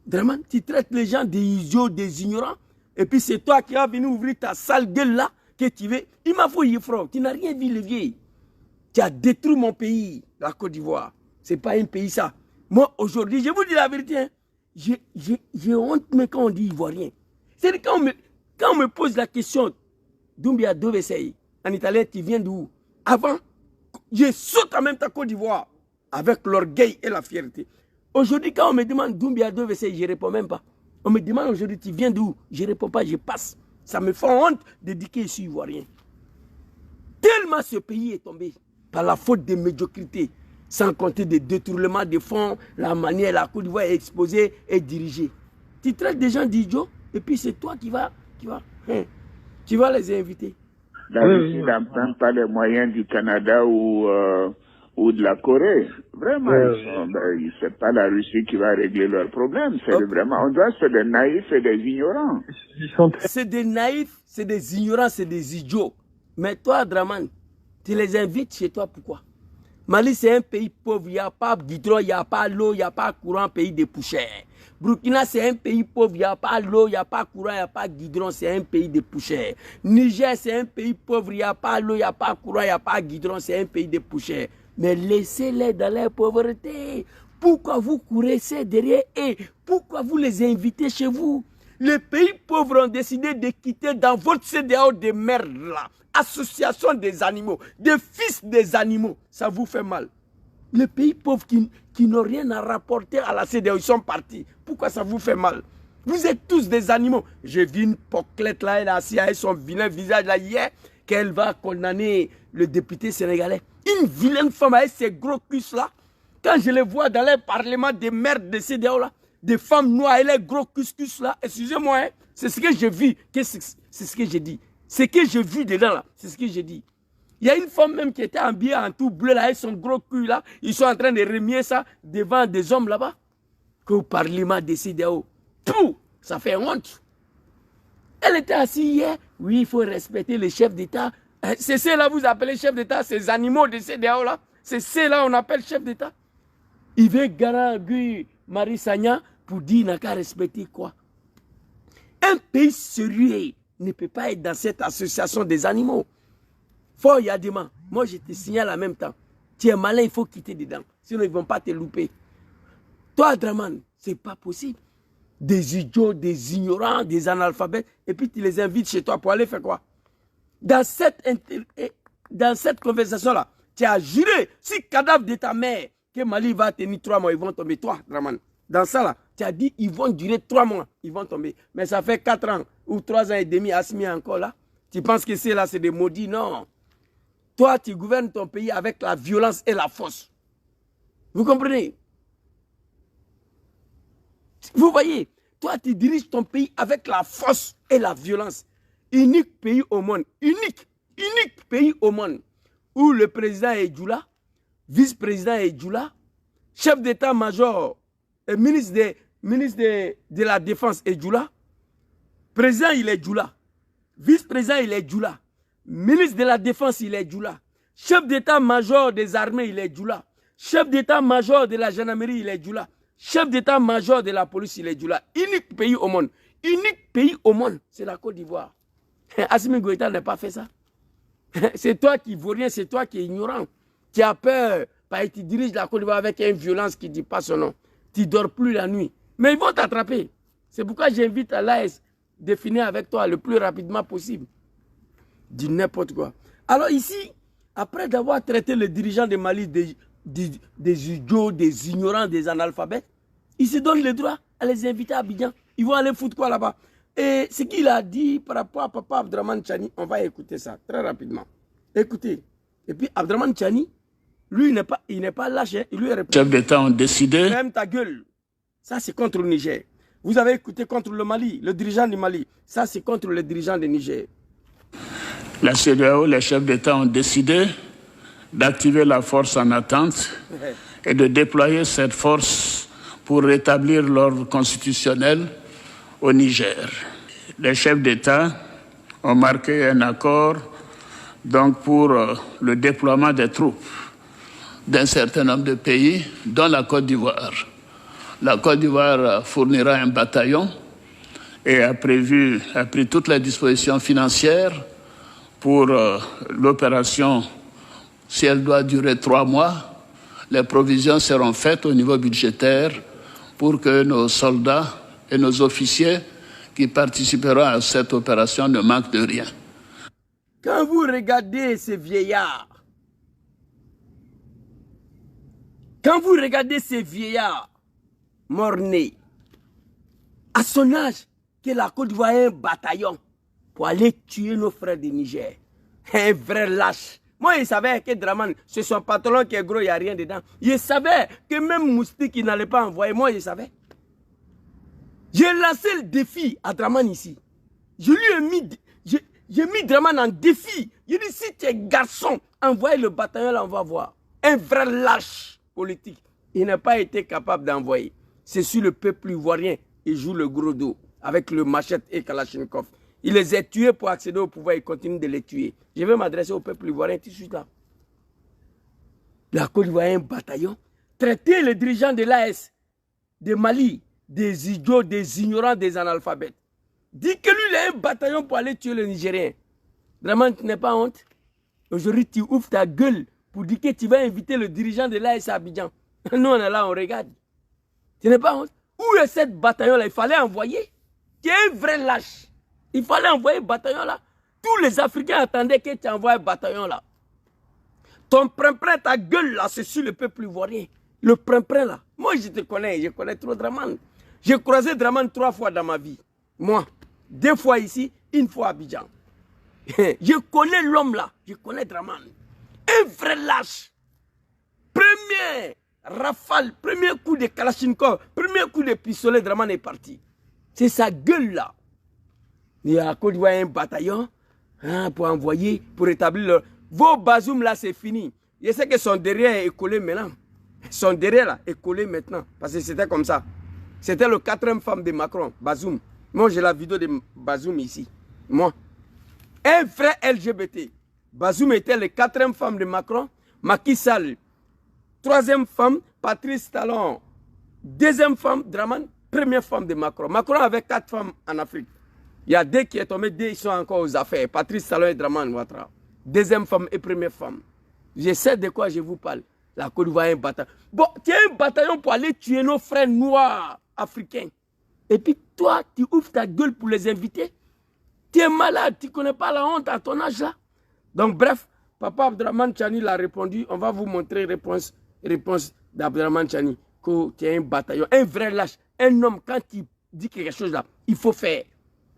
Vraiment, tu traites les gens des idiots, des ignorants, et puis c'est toi qui vas venir ouvrir ta sale gueule là, que tu veux. Il m'a fait frère, tu n'as rien vu le vieil. Tu as détruit mon pays, la Côte d'Ivoire. Ce n'est pas un pays ça. Moi, aujourd'hui, je vous dis la vérité, hein, j'ai honte mais quand on dit ivoirien. C'est quand on me pose la question, Doumbia Dovesei, en italien, tu viens d'où? Avant, je saute en même temps Côte d'Ivoire, avec l'orgueil et la fierté. Aujourd'hui, quand on me demande Doumbia Dovesei, je ne réponds même pas. On me demande aujourd'hui, tu viens d'où? Je ne réponds pas, je passe. Ça me fait honte de dire que je suis ivoirien. Tellement ce pays est tombé par la faute de médiocrité, sans compter des détournements de fonds, la manière la Côte d'Ivoire est exposée et dirigée. Tu traites des gens d'idiots et puis c'est toi qui vas les inviter. La Russie n'a même pas les moyens du Canada ou de la Corée. Vraiment, c'est pas la Russie qui va régler leurs problèmes. C'est vraiment, on doit être des naïfs et des ignorants. C'est des naïfs, c'est des ignorants, c'est des idiots. Mais toi, Draman, tu les invites chez toi, pourquoi? Mali, c'est un pays pauvre, il n'y a pas de goudron, il n'y a pas l'eau, il n'y a pas de courant, pays de poussière. Burkina, c'est un pays pauvre, il n'y a pas l'eau, il n'y a pas de courant, il n'y a pas de goudron, c'est un pays de poussière. Niger, c'est un pays pauvre, il n'y a pas l'eau, il n'y a pas de courant, il n'y a pas de goudron, c'est un pays de poussière. Mais laissez-les dans leur pauvreté. Pourquoi vous courez derrière eux? Pourquoi vous les invitez chez vous? Les pays pauvres ont décidé de quitter dans votre CEDEAO de merde là. Association des animaux, des fils des animaux, ça vous fait mal. Les pays pauvres qui n'ont rien à rapporter à la CEDEAO, ils sont partis. Pourquoi ça vous fait mal? Vous êtes tous des animaux. J'ai vu une poclette là, elle a assis avec son vilain visage là hier, qu'elle va condamner le député sénégalais. Une vilaine femme avec ses gros cuisses là. Quand je les vois dans les parlements des merdes de CEDEAO là, des femmes noires et les gros cuisses là, excusez-moi, hein, c'est ce que j'ai vu, c'est ce que j'ai dit. Ce que j'ai vu dedans là, c'est ce que j'ai dit. Il y a une femme même qui était habillée en tout bleu là, avec son gros cul là. Ils sont en train de remuer ça devant des hommes là-bas. Qu'au parlement de CEDEAO. Tout, ça fait honte. Elle était assise hier. Oui, il faut respecter les chefs d'État. C'est ceux-là vous appelez chefs d'État, ces animaux de CEDEAO là. C'est ceux-là on appelle chefs d'État. Il veut Garagui Marie Sagna pour dire n'a qu'à respecter quoi? Un pays sérieux ne peut pas être dans cette association des animaux. Fort Yadema, moi je te signale en même temps. Tu es malin, il faut quitter dedans. Sinon ils ne vont pas te louper. Toi, Draman, ce n'est pas possible. Des idiots, des ignorants, des analphabètes, et puis tu les invites chez toi pour aller faire quoi? Dans cette conversation-là, tu as juré, si cadavre de ta mère, que Mali va tenir 3 mois, ils vont tomber. Toi, Draman, dans ça là, tu as dit, ils vont durer 3 mois, ils vont tomber. Mais ça fait 4 ans ou 3 ans et demi, Assimi encore là. Tu penses que c'est là, c'est des maudits? Non. Toi, tu gouvernes ton pays avec la violence et la force. Vous comprenez? Vous voyez, toi, tu diriges ton pays avec la force et la violence. Unique pays au monde, unique pays au monde, où le président est Djoula, vice-président est Djoula, chef d'état-major, ministre de la Défense est Djoula, président il est Djoula, vice-président il est Djoula, ministre de la Défense il est Djoula, chef d'état-major des armées il est Djoula, chef d'état-major de la gendarmerie il est Djoula, chef d'état-major de la police il est Djoula. Unique pays au monde, c'est la Côte d'Ivoire. Assimi Goïta n'a pas fait ça. C'est toi qui vaut rien, c'est toi qui es ignorant, qui as peur, parce que tu diriges la Côte d'Ivoire avec une violence qui ne dit pas son nom. Tu ne dors plus la nuit. Mais ils vont t'attraper. C'est pourquoi j'invite à l'AS de finir avec toi le plus rapidement possible. Dis n'importe quoi. Alors ici, après d'avoir traité les dirigeants de Mali des idiots, des ignorants, des analphabètes, ils se donnent le droit à les inviter à Abidjan. Ils vont aller foutre quoi là-bas? Et ce qu'il a dit par rapport à Papa Abdraman Chani, on va écouter ça très rapidement. Écoutez. Et puis Abdraman Chani, lui, il n'est pas lâche. Il lui répond. Les chefs d'État ont décidé. Ferme ta gueule. Ça, c'est contre le Niger. Vous avez écouté contre le Mali, le dirigeant du Mali. Ça, c'est contre le dirigeant du Niger. La CEDEAO, les chefs d'État ont décidé d'activer la force en attente et de déployer cette force pour rétablir l'ordre constitutionnel au Niger. Les chefs d'État ont marqué un accord donc pour le déploiement des troupes d'un certain nombre de pays, dont la Côte d'Ivoire. La Côte d'Ivoire fournira un bataillon et a pris toutes les dispositions financières pour l'opération. Si elle doit durer 3 mois, les provisions seront faites au niveau budgétaire pour que nos soldats et nos officiers qui participeront à cette opération ne manquent de rien. Quand vous regardez ces vieillards, morts-nés, à son âge, que la Côte d'Ivoire ait un bataillon pour aller tuer nos frères du Niger, un vrai lâche. Moi, il savait que Draman, c'est son pantalon qui est gros, il n'y a rien dedans. Il savait que même Moustique, il n'allait pas envoyer. Moi, il savait. J'ai lancé le défi à Draman ici. J'ai mis Draman en défi. J'ai dit, si tu es garçon, envoie le bataillon, là, on va voir. Un vrai lâche politique. Il n'a pas été capable d'envoyer. C'est sur le peuple ivoirien. Il joue le gros dos avec le machette et Kalachnikov. Il les a tués pour accéder au pouvoir. Il continue de les tuer. Je vais m'adresser au peuple ivoirien tout de suite là. La Côte d'Ivoire a un bataillon. Traiter les dirigeants de l'AS, de Mali, des idiots, des ignorants, des analphabètes. Dis que lui, il a un bataillon pour aller tuer les Nigériens. Vraiment, tu n'es pas honte? Aujourd'hui, tu ouvres ta gueule pour dire que tu vas inviter le dirigeant de l'AS à Abidjan. Nous, on est là, on regarde. Tu n'es pas honte? Où est cette bataillon-là? Il fallait envoyer. Tu es un vrai lâche. Il fallait envoyer un bataillon là. Tous les Africains attendaient que tu envoies un bataillon là. Ton prin-prin, ta gueule là, c'est sur le peuple ivoirien. Le prin-prin là. Moi, je te connais, je connais trop Draman. J'ai croisé Draman 3 fois dans ma vie. Moi, 2 fois ici, 1 fois à Abidjan. Je connais l'homme là. Je connais Draman. Un vrai lâche. Premier rafale, premier coup de Kalachnikov, premier coup de pistolet, Draman est parti. C'est sa gueule là. Il y a à Côte d'Ivoire un bataillon pour envoyer, pour établir leur... Vos Bazoum là, c'est fini. Je sais que son derrière est collé maintenant. Son derrière là est collé maintenant. Parce que c'était comme ça. C'était le 4e femme de Macron, Bazoum. Moi, j'ai la vidéo de Bazoum ici. Moi. Un vrai LGBT. Bazoum était le 4e femme de Macron. Macky Sall. 3e femme, Patrice Talon. 2e femme, Draman. 1re femme de Macron. Macron avait 4 femmes en Afrique. Il y a deux qui est tombé, deux ils sont encore aux affaires. Patrice Talon et Dramane Ouattara. Deuxième femme et première femme. Je sais de quoi je vous parle. La Côte d'Ivoire a un bataillon. Bon, tu as un bataillon pour aller tuer nos frères noirs africains. Et puis toi, tu ouvres ta gueule pour les inviter. Tu es malade, tu ne connais pas la honte à ton âge là. Donc bref, Papa Abdraman Chani l'a répondu. On va vous montrer réponse d'Abdraman Chani. Que tu es un bataillon, un vrai lâche. Un homme, quand il dit quelque chose là, il faut faire.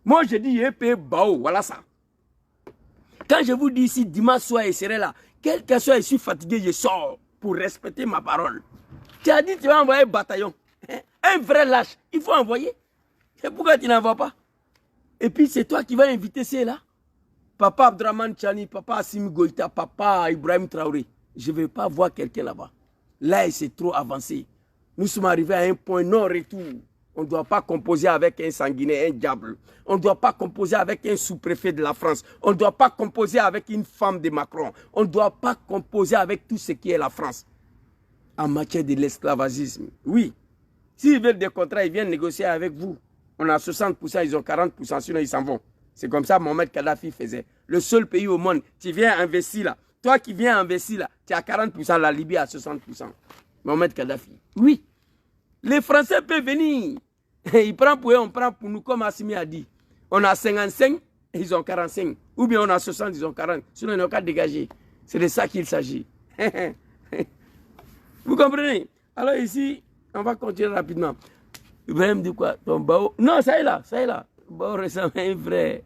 Moi, je dis, il y a un pays bao, voilà ça. Quand je vous dis ici, dimanche soir, il serait là. Quel que soit, je suis fatigué, je sors pour respecter ma parole. Tu as dit, tu vas envoyer un bataillon. Un vrai lâche, il faut envoyer. Et pourquoi tu n'envoies pas? Et puis, c'est toi qui vas inviter ceux-là. Papa Abdraman Chani, Papa Assimi Goïta, Papa Ibrahim Traoré. Je ne veux pas voir quelqu'un là-bas. Là, c'est trop avancé. Nous sommes arrivés à un point non-retour. On ne doit pas composer avec un sanguinaire, un diable. On ne doit pas composer avec un sous-préfet de la France. On ne doit pas composer avec une femme de Macron. On ne doit pas composer avec tout ce qui est la France. En matière de l'esclavagisme, oui. S'ils veulent des contrats, ils viennent négocier avec vous. On a 60%, ils ont 40%, sinon ils s'en vont. C'est comme ça Mohamed Kadhafi faisait. Le seul pays au monde, tu viens investir là. Toi qui viens investir là, tu as 40%, la Libye a 60%. Mohamed Kadhafi. Oui. Les Français peuvent venir. Ils prennent pour eux, on prend pour nous, comme Assimi a dit. On a 55, ils ont 45. Ou bien on a 60, ils ont 40. Sinon, ils n'ont qu'à dégager. C'est de ça qu'il s'agit. Vous comprenez? Alors ici, on va continuer rapidement. Ibrahim dit quoi? Ton bao. Non, ça est là, ça est là. Bao ressemble à un vrai.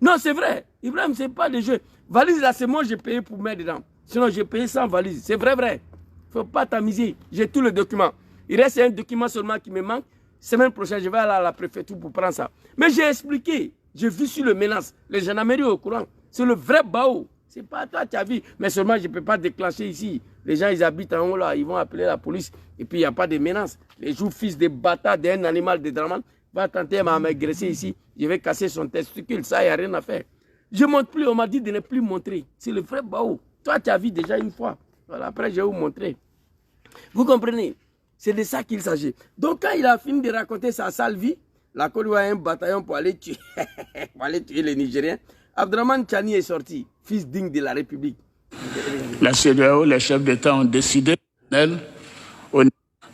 Non, c'est vrai. Ibrahim, c'est pas des jeux. Valise là, c'est moi, j'ai payé pour mettre dedans. Sinon, j'ai payé sans valise. C'est vrai. Il ne faut pas t'amuser. J'ai tous les documents. Il reste un document seulement qui me manque. Semaine prochaine, je vais aller à la préfecture pour prendre ça. Mais j'ai expliqué. J'ai vu sur le menace. Les gendarmeries au courant. C'est le vrai bao. C'est pas toi, tu as vu. Mais seulement, je ne peux pas déclencher ici. Les gens, ils habitent en haut là. Ils vont appeler la police. Et puis, il n'y a pas de menace. Les jours fils de bâtard d'un animal de Dramane va tenter à m'agresser ici. Je vais casser son testicule. Ça, il n'y a rien à faire. Je ne montre plus. On m'a dit de ne plus montrer. C'est le vrai bao. Toi, tu as vu déjà une fois. Voilà, après, je vais vous montrer. Vous comprenez? C'est de ça qu'il s'agit. Donc, quand il a fini de raconter sa sale vie, la Côte d'Ivoire a un bataillon pour aller tuer, les Nigériens. Abdraman Chani est sorti, fils digne de la République. La CEDEAO, les chefs d'État ont décidé,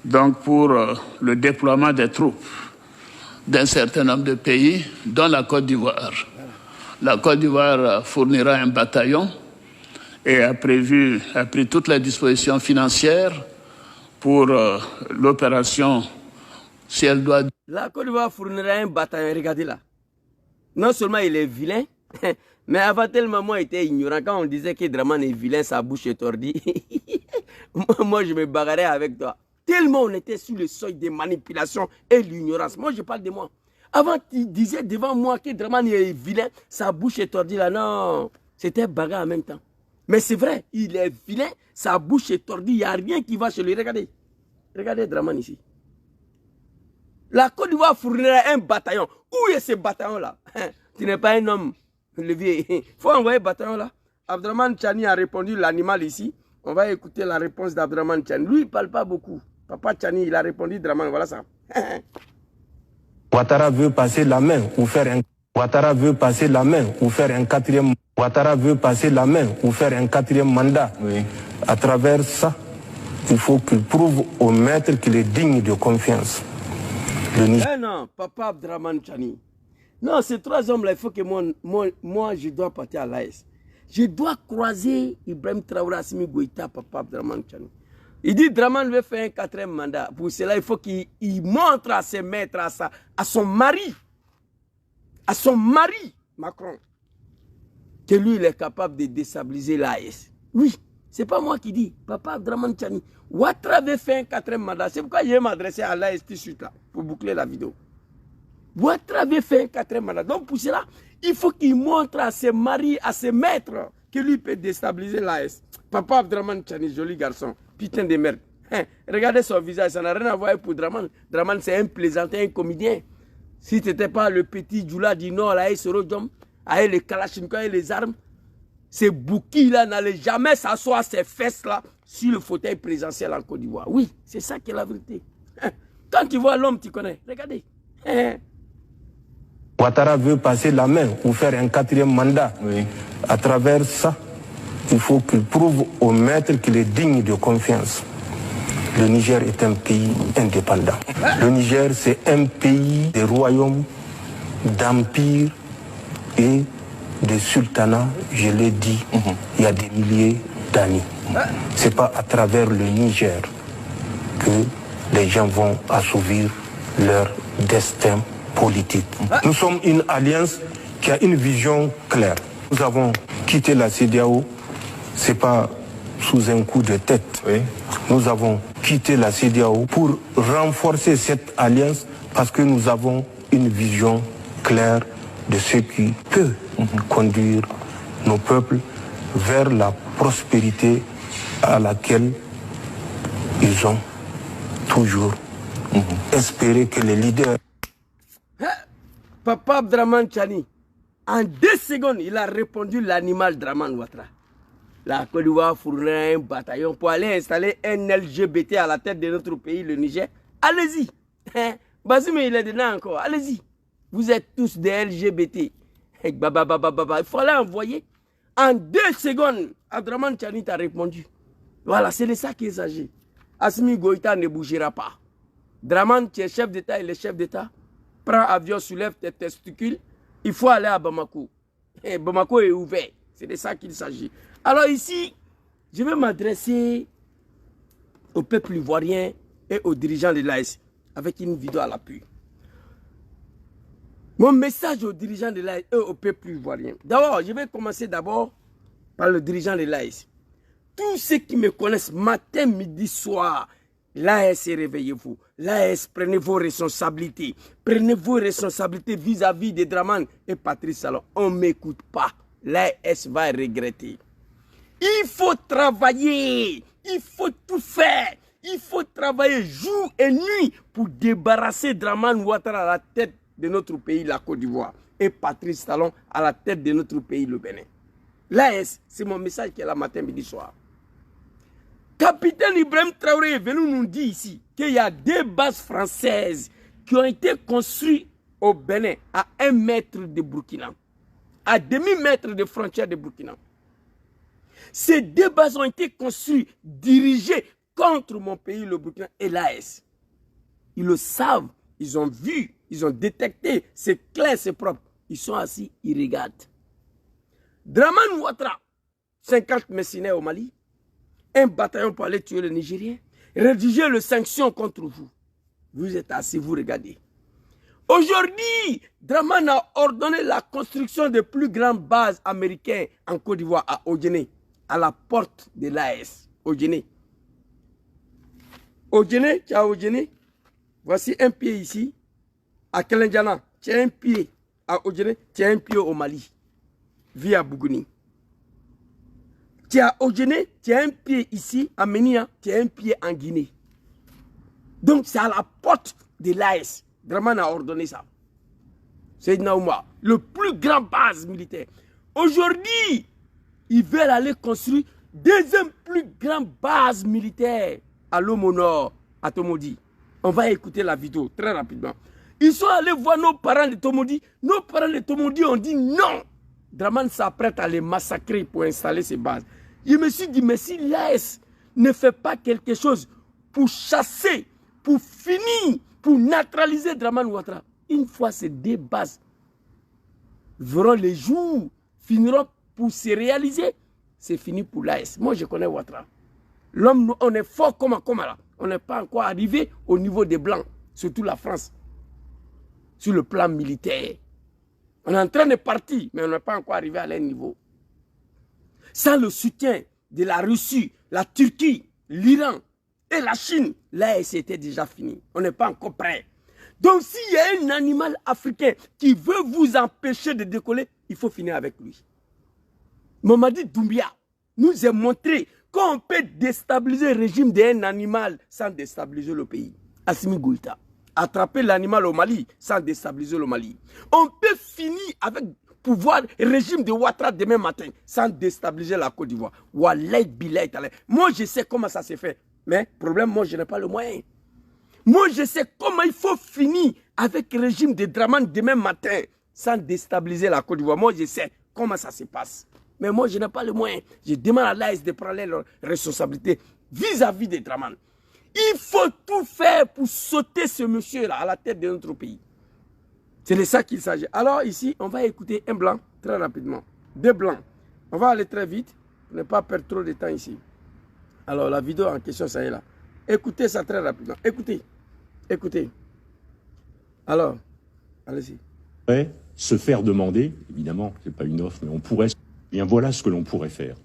donc pour le déploiement des troupes d'un certain nombre de pays, dont la Côte d'Ivoire. La Côte d'Ivoire fournira un bataillon et a pris toutes les dispositions financières pour l'opération, si elle doit... La Côte d'Ivoire fournira un bataillon, regardez là. Non seulement il est vilain, mais avant tellement moi il était ignorant. Quand on disait que Dramane est vilain, sa bouche est tordue. Moi je me bagarrais avec toi. Tellement on était sur le seuil des manipulations et l'ignorance. Moi je parle de moi. Avant tu disais devant moi que Dramane est vilain, sa bouche est tordue là. Non, c'était bagarre en même temps. Mais c'est vrai, il est vilain, sa bouche est tordue, il n'y a rien qui va chez lui. Regardez, regardez Dramane ici. La Côte d'Ivoire fournira un bataillon. Où est ce bataillon-là? Tu n'es pas un homme, le vieux. Il faut envoyer un bataillon là. Abdraman Chani a répondu l'animal ici. On va écouter la réponse d'Abdraman Chani. Lui, il ne parle pas beaucoup. Papa Chani, il a répondu Dramane, voilà ça. Ouattara veut passer la main ou faire un... Ouattara veut passer la main ou faire un quatrième... Ouattara veut passer la main ou faire un quatrième mandat. Oui. À travers ça, il faut qu'il prouve au maître qu'il est digne de confiance. Non, Papa Abdraman Chani. Non, ces trois hommes-là, il faut que moi, je dois partir à l'AS. Je dois croiser Ibrahim Traoré, Assimi Goïta, Papa Abdraman Chani. Il dit Dramane veut faire un quatrième mandat. Pour cela, il faut qu'il montre à ses maîtres, à son mari, Macron, que lui, il est capable de déstabiliser l'AS. Oui, c'est pas moi qui dis, Papa Abdraman Chani. Ouattara veut faire un quatrième mandat. C'est pourquoi je vais m'adresser à l'AS tout de suite là, pour boucler la vidéo. Ouattara veut faire un quatrième mandat. Donc pour cela, il faut qu'il montre à ses maris, à ses maîtres, que lui peut déstabiliser l'AS. Papa Abdraman Chani, joli garçon, putain de merde. Regardez son visage, ça n'a rien à voir pour Dramane. Dramane, c'est un plaisantin, un comédien. Si tu n'étais pas le petit Djoula du Nord, là, avec les kalachnikovs et les armes, ces bouquilles-là n'allaient jamais s'asseoir ses fesses-là sur le fauteuil présidentiel en Côte d'Ivoire. Oui, c'est ça qui est la vérité. Quand tu vois l'homme, tu connais. Regardez. Ouattara veut passer la main ou faire un 4e mandat. Oui. À travers ça, il faut qu'il prouve au maître qu'il est digne de confiance. Le Niger est un pays indépendant. Le Niger, c'est un pays de royaumes, d'empires et de sultanats, je l'ai dit, il y a des milliers d'années. Ce n'est pas à travers le Niger que les gens vont assouvir leur destin politique. Nous sommes une alliance qui a une vision claire. Nous avons quitté la CEDEAO, ce n'est pas sous un coup de tête. Oui. Nous avons quitté la CEDEAO pour renforcer cette alliance parce que nous avons une vision claire de ce qui peut conduire nos peuples vers la prospérité à laquelle ils ont toujours espéré que les leaders... Papa Abdraman Tchani, en 2 secondes, il a répondu l'animal Draman Ouattara. La Côte d'Ivoire fournirait un bataillon pour aller installer un LGBT à la tête de notre pays, le Niger. Allez-y. Basime, il est dedans encore. Allez-y. Vous êtes tous des LGBT. Il fallait envoyer. En 2 secondes, Abdraman Tchani t'a répondu. Voilà, c'est de ça qu'il s'agit. Assimi Goïta ne bougera pas. Draman, tu es chef d'État, il est chef d'État. Prends avion, soulève tes testicules. Il faut aller à Bamako. Et Bamako est ouvert. C'est de ça qu'il s'agit. Alors ici, je vais m'adresser au peuple ivoirien et aux dirigeants de l'AES avec une vidéo à l'appui. Mon message aux dirigeants de l'AES et au peuple ivoirien. D'abord, je vais commencer par le dirigeant de l'AES. Tous ceux qui me connaissent matin, midi, soir, l'AES, réveillez-vous. L'AES, prenez vos responsabilités. Prenez vos responsabilités vis-à-vis de Draman et Patrice Talon. On ne m'écoute pas. L'AES va regretter. Il faut travailler. Il faut tout faire. Il faut travailler jour et nuit pour débarrasser Draman Ouattara à la tête de notre pays, la Côte d'Ivoire, et Patrice Talon à la tête de notre pays, le Bénin. L'AES, c'est mon message qui est là matin, midi, soir. Capitaine Ibrahim Traoré est venu nous dire ici qu'il y a 2 bases françaises qui ont été construites au Bénin à 1 mètre de Burkina, à demi-mètre de frontière de Burkina. Ces 2 bases ont été construites, dirigées contre mon pays, le Burkina et l'AES. Ils le savent, ils ont vu, ils ont détecté, c'est clair, c'est propre. Ils sont assis, ils regardent. Draman Ouattara, 50 mercenaires au Mali, un bataillon pour aller tuer les Nigériens, rédiger les sanctions contre vous. Vous êtes assis, vous regardez. Aujourd'hui, Draman a ordonné la construction des plus grandes bases américaines en Côte d'Ivoire, à Odjené, à la porte de l'AES. Odjené. Odjené, tu as Odjené. Voici un pied ici, à Kelendjana. Tu as un pied à Odjené, tu as un pied au Mali, via Bougouni. Tu as Odjené, tu as un pied ici, à Ménia, tu as un pied en Guinée. Donc c'est à la porte de l'AES. Draman a ordonné ça. C'est Naouma, le plus grand base militaire. Aujourd'hui, ils veulent aller construire 2e plus grande base militaire à l'Homo Nord, à Tomodi. On va écouter la vidéo très rapidement. Ils sont allés voir nos parents de Tomodi. Nos parents de Tomodi ont dit non. Draman s'apprête à les massacrer pour installer ces bases. Je me suis dit, mais si l'AES ne fait pas quelque chose pour chasser, pour finir, pour neutraliser Draman Ouattara, une fois ces 2 bases verront les jours, finiront pour se réaliser, c'est fini pour l'AES. Moi, je connais Ouattara. L'homme, on est fort comme là. On n'est pas encore arrivé au niveau des Blancs, surtout la France, sur le plan militaire. On est en train de partir, mais on n'est pas encore arrivé à leur niveau. Sans le soutien de la Russie, la Turquie, l'Iran et la Chine, l'AES était déjà fini. On n'est pas encore prêt. Donc s'il y a un animal africain qui veut vous empêcher de décoller, il faut finir avec lui. Mamadi Doumbia nous a montré qu'on peut déstabiliser le régime d'un animal sans déstabiliser le pays. Assimi Goïta. Attraper l'animal au Mali sans déstabiliser le Mali. On peut finir avec le pouvoir régime de Ouattara demain matin sans déstabiliser la Côte d'Ivoire. Wallah billah. Moi je sais comment ça se fait. Mais problème, moi je n'ai pas le moyen. Moi je sais comment il faut finir avec le régime de Draman demain matin sans déstabiliser la Côte d'Ivoire. Moi, je sais comment ça se passe. Mais moi, je n'ai pas le moyen. Je demande à l'AS de prendre leurs responsabilités vis-à-vis des Dramane. Il faut tout faire pour sauter ce monsieur-là à la tête de notre pays. C'est de ça qu'il s'agit. Alors ici, on va écouter un blanc très rapidement. Deux blancs. On va aller très vite pour ne pas perdre trop de temps ici. Alors la vidéo en question, ça est là. Écoutez ça très rapidement. Écoutez. Écoutez. Alors, allez-y. Se faire demander, évidemment, c'est pas une offre, mais on pourrait... Bien voilà ce que l'on pourrait faire.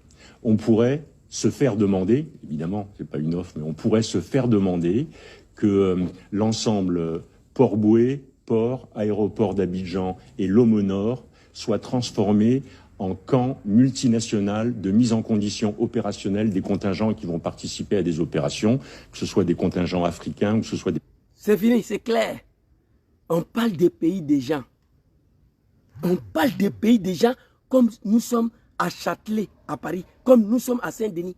On pourrait se faire demander, évidemment, c'est pas une offre, mais on pourrait se faire demander que l'ensemble Port-Boué, port, aéroport d'Abidjan et Lomo Nord soient transformés en camp multinational de mise en condition opérationnelle des contingents qui vont participer à des opérations, que ce soit des contingents africains ou que ce soit des... C'est fini, c'est clair. On parle des pays des gens. On parle des pays des gens comme nous sommes à Châtelet, à Paris, comme nous sommes à Saint-Denis.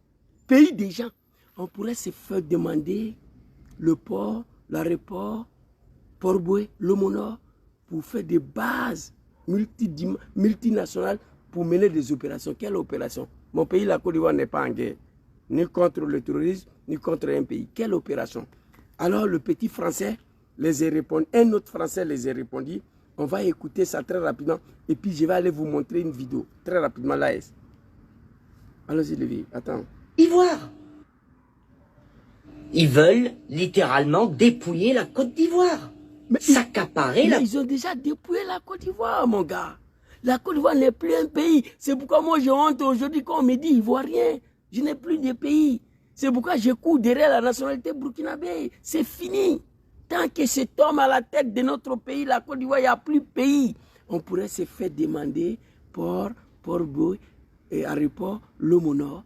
Pays des gens. On pourrait se faire demander le port, l'aéroport, Port-Boué, Lomo Nord, pour faire des bases multinationales pour mener des opérations. Quelle opération? Mon pays, la Côte d'Ivoire, n'est pas en guerre. Ni contre le terrorisme, ni contre un pays. Quelle opération? Alors le petit Français les a répondu. Un autre Français les a répondu. On va écouter ça très rapidement. Et puis je vais aller vous montrer une vidéo. Très rapidement, l'AS. Allons-y, Lévi. Attends. Ivoire. Ils veulent littéralement dépouiller la Côte d'Ivoire. S'accaparer la... Ils ont déjà dépouillé la Côte d'Ivoire, mon gars. La Côte d'Ivoire n'est plus un pays. C'est pourquoi moi j'ai honte aujourd'hui quand on me dit ivoirien. Je n'ai plus de pays. C'est pourquoi je cours derrière la nationalité burkinabé. C'est fini. Tant que cet homme à la tête de notre pays, la Côte d'Ivoire, il n'y a plus de pays. On pourrait se faire demander Port-Boué et aéroport Lomo Nord.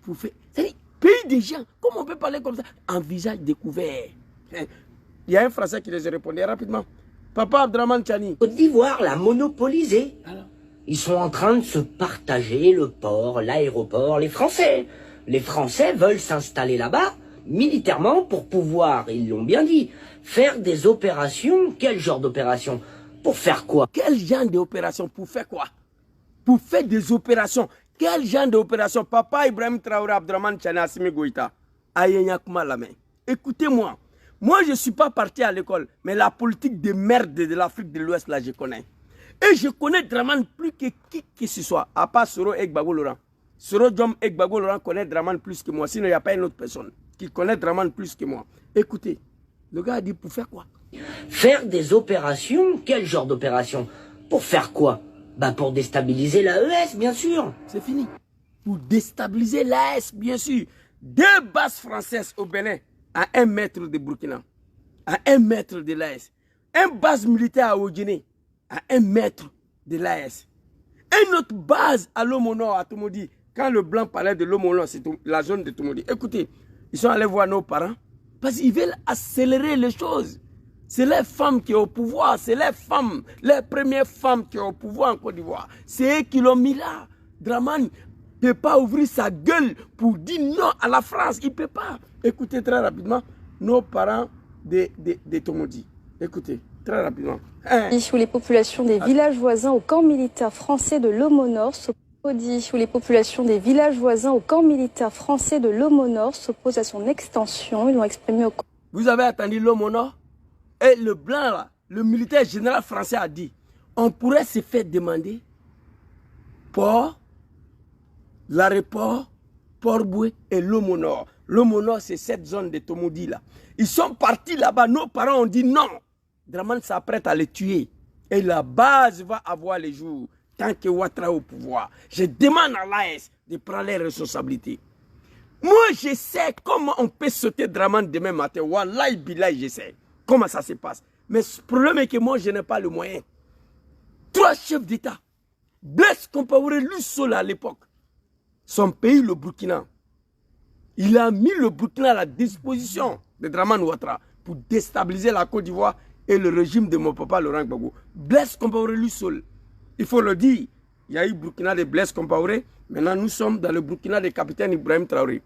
Pour faire... C'est-à-dire, pays des gens. Comment on peut parler comme ça? En visage découvert. Il y a un Français qui les a répondu rapidement. Papa Abdraman Chani. Côte d'Ivoire l'a monopolisé. Alors? Ils sont en train de se partager le port, l'aéroport, les Français. Les Français veulent s'installer là-bas, militairement, pour pouvoir, ils l'ont bien dit, faire des opérations. Quel genre d'opération? Pour faire quoi? Quel genre d'opération? Pour faire quoi? Pour faire des opérations. Quel genre d'opération? Papa Ibrahim Traoré Abdraman Chani Assimi Goïta. Ayenya Kuma Lamé. Écoutez-moi. Moi, je ne suis pas parti à l'école, mais la politique de merde de l'Afrique de l'Ouest, là, je connais. Et je connais Dramane plus que qui que ce soit, à part Soro Egbago Laurent. Soro Djom Egbago Laurent connaît Dramane plus que moi, sinon il n'y a pas une autre personne qui connaît Dramane plus que moi. Écoutez, le gars a dit pour faire quoi? Faire des opérations? Quel genre d'opération? Pour faire quoi? Bah pour déstabiliser l'AES, bien sûr. C'est fini. Pour déstabiliser l'AES, bien sûr. 2 bases françaises au Bénin, à 1 mètre de Burkina, à 1 mètre de l'AES. Une base militaire à Guinée, à 1 mètre de l'AES. Une autre base à Lomo Nord, à Tomodi. Quand le blanc parlait de Lomo Nord, c'est la zone de Tomodi. Écoutez, ils sont allés voir nos parents parce qu'ils veulent accélérer les choses. C'est les femmes qui sont au pouvoir, c'est les femmes, les premières femmes qui sont au pouvoir en Côte d'Ivoire. C'est eux qui l'ont mis là. Dramane ne peut pas ouvrir sa gueule pour dire non à la France. Il ne peut pas. Écoutez très rapidement nos parents de Tomodi. Écoutez, très rapidement. Où les populations des villages voisins au camp militaire français de Lomo Nord où les populations des villages voisins au camp militaire français de Lomo Nord s'opposent à son extension. Ils l'ont exprimé au... Vous avez attendu Lomo Nord? Et le blanc là, le militaire général français a dit, on pourrait se faire demander port, l'aéroport, Port-Boué et Lomo Nord. Lomo Nord, c'est cette zone de Tomodi là. Ils sont partis là-bas, nos parents ont dit non. Dramane s'apprête à les tuer. Et la base va avoir les jours tant que Ouattara est au pouvoir. Je demande à l'AS de prendre les responsabilités. Moi, je sais comment on peut sauter Dramane demain matin. Wallahi billahi, je sais comment ça se passe. Mais le problème est que moi, je n'ai pas le moyen. 3 chefs d'État. Blaise Compaoré, lui seul à l'époque. Son pays, le Burkina. Il a mis le Burkina à la disposition de Dramane Ouattara pour déstabiliser la Côte d'Ivoire et le régime de mon papa Laurent Gbagbo. Blaise Compaoré lui seul. Il faut le dire. Il y a eu Burkina de Blaise Compaoré. Maintenant, nous sommes dans le Burkina de capitaine Ibrahim Traoré.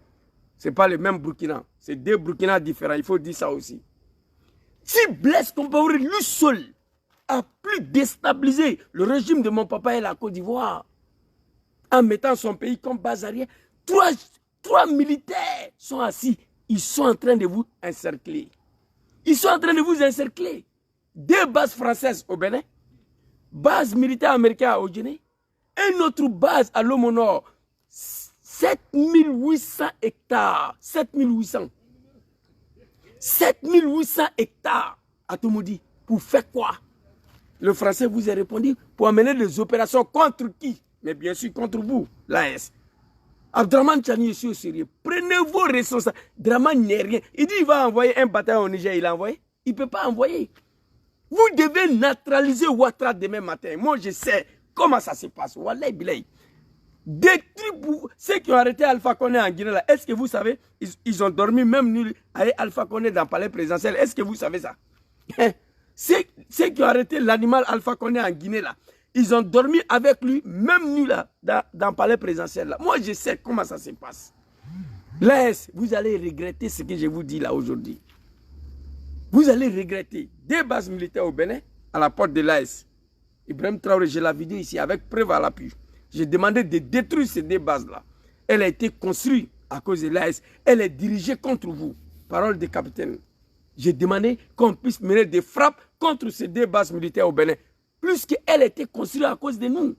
Ce n'est pas le même Burkina. C'est 2 Burkinas différents. Il faut dire ça aussi. Si Blaise Compaoré lui seul a plus déstabilisé le régime de mon papa et la Côte d'Ivoire en mettant son pays comme base arrière. Trois militaires sont assis. Ils sont en train de vous encercler. Ils sont en train de vous encercler. 2 bases françaises au Bénin, base militaire américaine au Guinée, une autre base à l'Homme Nord. 7800 hectares. 7800 hectares à Tomoudi. Pour faire quoi? Le Français vous a répondu pour amener des opérations contre qui? Mais bien sûr contre vous, l'AS. Abdraman Tchani est au sérieux. Prenez vos responsabilités. Draman n'est rien. Il dit qu'il va envoyer un bataillon au Niger. Il a envoyé. Il ne peut pas envoyer. Vous devez neutraliser Ouattara demain matin. Moi, je sais comment ça se passe. Wallahi Bilay. Détruire ceux qui ont arrêté Alpha Condé en Guinée. Est-ce que vous savez, ils ont dormi même nuit avec Alpha Condé dans le palais présidentiel. Est-ce que vous savez ça? Ceux qui ont arrêté l'animal Alpha Condé en Guinée, là, ils ont dormi avec lui, même nuit là, dans le palais présidentiel. Là. Moi, je sais comment ça se passe. L'AS, vous allez regretter ce que je vous dis là aujourd'hui. Vous allez regretter. 2 bases militaires au Bénin, à la porte de l'AS. Ibrahim Traoré, j'ai la vidéo ici avec preuve à l'appui. J'ai demandé de détruire ces 2 bases-là. Elle a été construite à cause de l'AS. Elle est dirigée contre vous. Parole de capitaine. J'ai demandé qu'on puisse mener des frappes contre ces 2 bases militaires au Bénin. Plus qu'elle était construite à cause de nous,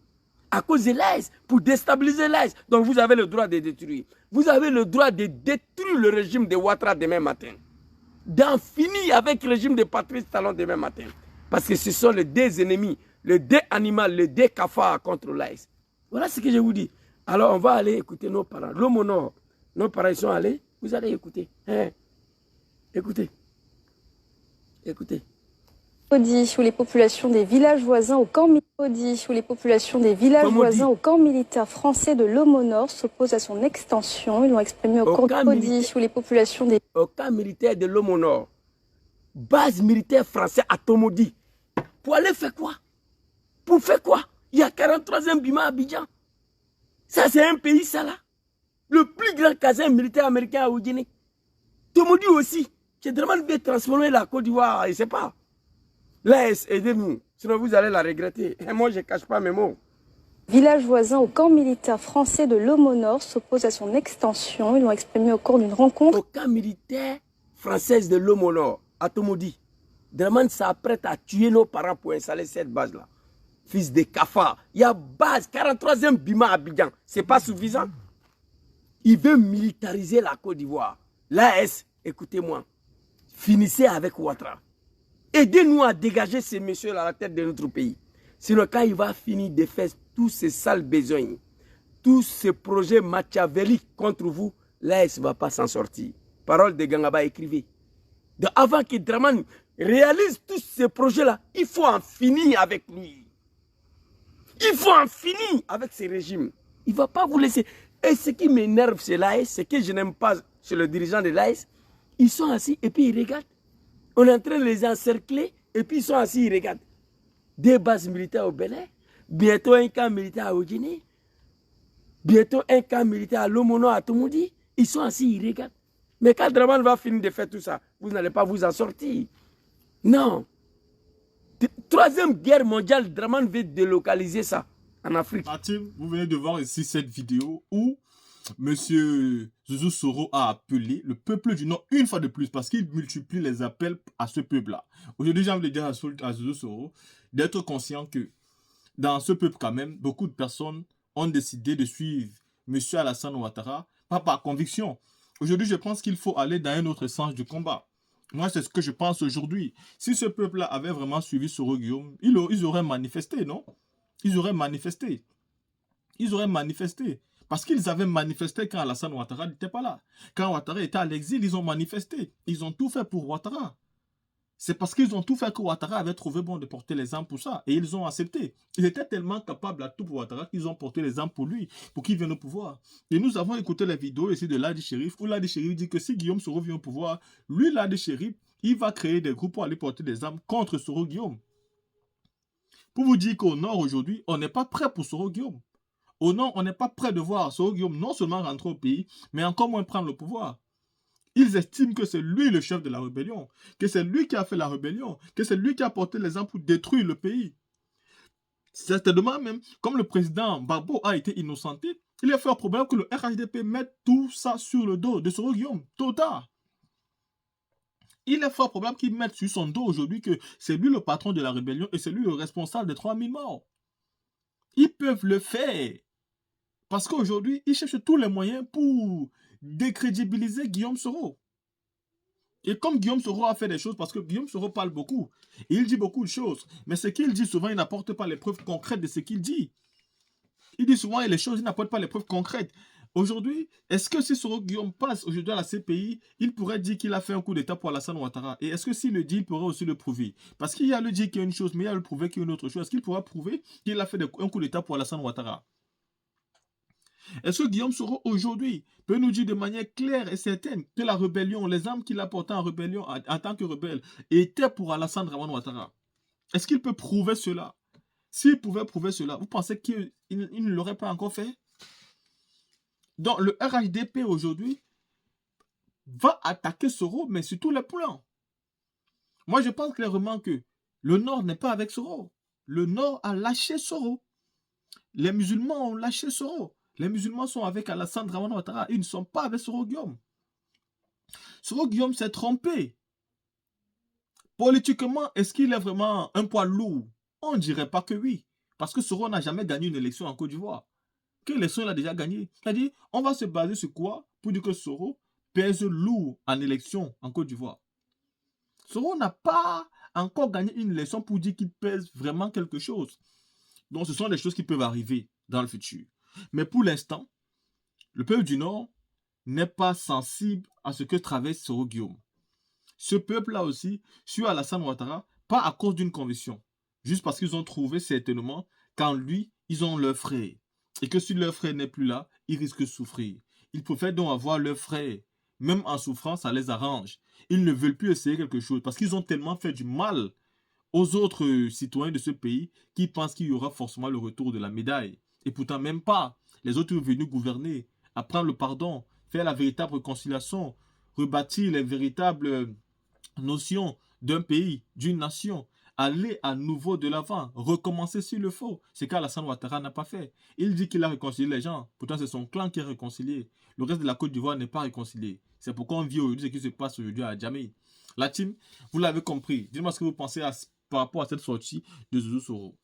à cause de l'AS, pour déstabiliser l'AS. Donc vous avez le droit de détruire. Vous avez le droit de détruire le régime de Ouattara demain matin. D'en finir avec le régime de Patrice Talon demain matin. Parce que ce sont les 2 ennemis, les 2 animaux, les 2 cafards contre l'AS. Voilà ce que je vous dis. Alors on va aller écouter nos parents. L'Homme Nord, nos parents sont allés, vous allez écouter. Hein? Écoutez. Écoutez. Où les populations des villages voisins au camp militaire français de l'Homme Nord s'opposent à son extension. Ils l'ont exprimé au cours de Podi, où les populations des... Au camp militaire de l'Homme Nord, base militaire française à Tomodi. Pour aller faire quoi? Pour faire quoi? Il y a 43e Bima à Abidjan. Ça, c'est un pays, ça là. Le plus grand casin militaire américain à Guinée. Tomodi aussi. J'ai vraiment veut transformer la Côte d'Ivoire, je ne sais pas. L'AS, aidez-nous, sinon vous allez la regretter. Et moi, je ne cache pas mes mots. Village voisin au camp militaire français de l'Homme Nord s'oppose à son extension. Ils l'ont exprimé au cours d'une rencontre. Au camp militaire français de l'Homme Nord, à Tomodi, Draman s'apprête à tuer nos parents pour installer cette base-là. Fils de Kafa, il y a base, 43e Bima à Abidjan. Ce n'est pas suffisant. Il veut militariser la Côte d'Ivoire. L'AS, écoutez-moi, finissez avec Ouattara. Aidez-nous à dégager ces messieurs-là à la tête de notre pays. Sinon, quand il va finir de faire tous ces sales besognes, tous ces projets machiavéliques contre vous, l'AS ne va pas s'en sortir. Parole de Gangaba, écrivez. Donc, avant que Draman réalise tous ces projets-là, il faut en finir avec lui. Il faut en finir avec ces régimes. Il ne va pas vous laisser. Et ce qui m'énerve chez l'AS, ce que je n'aime pas chez le dirigeant de l'AS, ils sont assis et puis ils regardent. On est en train de les encercler et puis ils sont assis, ils regardent. 2 bases militaires au Bénin, bientôt un camp militaire au Guinée, bientôt un camp militaire à l'Homme Nord à Tomodi. Ils sont assis, ils regardent. Mais quand Draman va finir de faire tout ça, vous n'allez pas vous en sortir. Non. 3e guerre mondiale, Draman veut délocaliser ça en Afrique. Martin, vous venez de voir ici cette vidéo où M. Zouzou Soro a appelé le peuple du Nord une fois de plus parce qu'il multiplie les appels à ce peuple-là. Aujourd'hui, j'ai envie de dire à Zouzou Soro d'être conscient que dans ce peuple quand même, beaucoup de personnes ont décidé de suivre M. Alassane Ouattara, pas par conviction. Aujourd'hui, je pense qu'il faut aller dans un autre sens du combat. Moi, c'est ce que je pense aujourd'hui. Si ce peuple-là avait vraiment suivi Soro Guillaume, ils auraient manifesté, non? Ils auraient manifesté. Ils auraient manifesté. Parce qu'ils avaient manifesté quand Alassane Ouattara n'était pas là. Quand Ouattara était à l'exil, ils ont manifesté. Ils ont tout fait pour Ouattara. C'est parce qu'ils ont tout fait que Ouattara avait trouvé bon de porter les armes pour ça. Et ils ont accepté. Ils étaient tellement capables à tout pour Ouattara qu'ils ont porté les armes pour lui, pour qu'il vienne au pouvoir. Et nous avons écouté la vidéo ici de Ladi Chérif, où Ladi Chérif dit que si Guillaume Soro vient au pouvoir, lui, Ladi Chérif, il va créer des groupes pour aller porter des armes contre Soro Guillaume. Pour vous dire qu'au Nord, aujourd'hui, on n'est pas prêt pour Soro Guillaume. Au Nord, on n'est pas prêt de voir Soro Guillaume non seulement rentrer au pays, mais encore moins prendre le pouvoir. Ils estiment que c'est lui le chef de la rébellion, que c'est lui qui a fait la rébellion, que c'est lui qui a porté les armes pour détruire le pays. Certainement même, comme le président Gbagbo a été innocenté, il est fort probable que le RHDP mette tout ça sur le dos de Soro Guillaume, tôt ou tard. Il est fort probable qu'il mette sur son dos aujourd'hui que c'est lui le patron de la rébellion et c'est lui le responsable des 3000 morts. Ils peuvent le faire. Parce qu'aujourd'hui, ils cherchent tous les moyens pour décrédibiliser Guillaume Soro. Et comme Guillaume Soro a fait des choses, parce que Guillaume Soro parle beaucoup, il dit beaucoup de choses, mais ce qu'il dit souvent, il n'apporte pas les preuves concrètes de ce qu'il dit. Il dit souvent les choses, il n'apporte pas les preuves concrètes. Aujourd'hui, est-ce que si Soro Guillaume passe aujourd'hui à la CPI, il pourrait dire qu'il a fait un coup d'État pour Alassane Ouattara? Et est-ce que s'il le dit, il pourrait aussi le prouver? Parce qu'il y a le dire qu'il y a une chose, mais il y a le prouver qu'il y a une autre chose. Est-ce qu'il pourra prouver qu'il a fait un coup d'État pour Alassane Ouattara? Est-ce que Guillaume Soro aujourd'hui peut nous dire de manière claire et certaine que la rébellion, les armes qu'il a portées en rébellion en tant que rebelle étaient pour Alassane Dramane Ouattara? Est-ce qu'il peut prouver cela? S'il pouvait prouver cela, vous pensez qu'il ne l'aurait pas encore fait? Donc le RHDP aujourd'hui va attaquer Soro, mais sur tous les plans. Moi je pense clairement que le Nord n'est pas avec Soro. Le Nord a lâché Soro. Les musulmans ont lâché Soro. Les musulmans sont avec Alassane Dramane Ouattara. Ils ne sont pas avec Soro Guillaume. Soro Guillaume s'est trompé. Politiquement, est-ce qu'il est vraiment un poids lourd? On ne dirait pas que oui. Parce que Soro n'a jamais gagné une élection en Côte d'Ivoire. Quelle élection il a déjà gagné? C'est-à-dire, on va se baser sur quoi pour dire que Soro pèse lourd en élection en Côte d'Ivoire? Soro n'a pas encore gagné une élection pour dire qu'il pèse vraiment quelque chose. Donc, ce sont des choses qui peuvent arriver dans le futur. Mais pour l'instant, le peuple du Nord n'est pas sensible à ce que traverse Soro Guillaume. Ce peuple-là aussi suit Alassane Ouattara, pas à cause d'une conviction, juste parce qu'ils ont trouvé certainement qu'en lui, ils ont leur frère. Et que si leur frère n'est plus là, ils risquent de souffrir. Ils préfèrent donc avoir leur frère. Même en souffrance, ça les arrange. Ils ne veulent plus essayer quelque chose parce qu'ils ont tellement fait du mal aux autres citoyens de ce pays qui pensent qu'il y aura forcément le retour de la médaille. Et pourtant, même pas. Les autres sont venus gouverner, apprendre le pardon, faire la véritable réconciliation, rebâtir les véritables notions d'un pays, d'une nation, aller à nouveau de l'avant, recommencer s'il le faut. C'est qu'Alassane Ouattara n'a pas fait. Il dit qu'il a réconcilié les gens. Pourtant, c'est son clan qui est réconcilié. Le reste de la Côte d'Ivoire n'est pas réconcilié. C'est pourquoi on vit aujourd'hui ce qui se passe aujourd'hui à Djamé. La team, vous l'avez compris. Dites-moi ce que vous pensez par rapport à cette sortie de Zouzou Soro.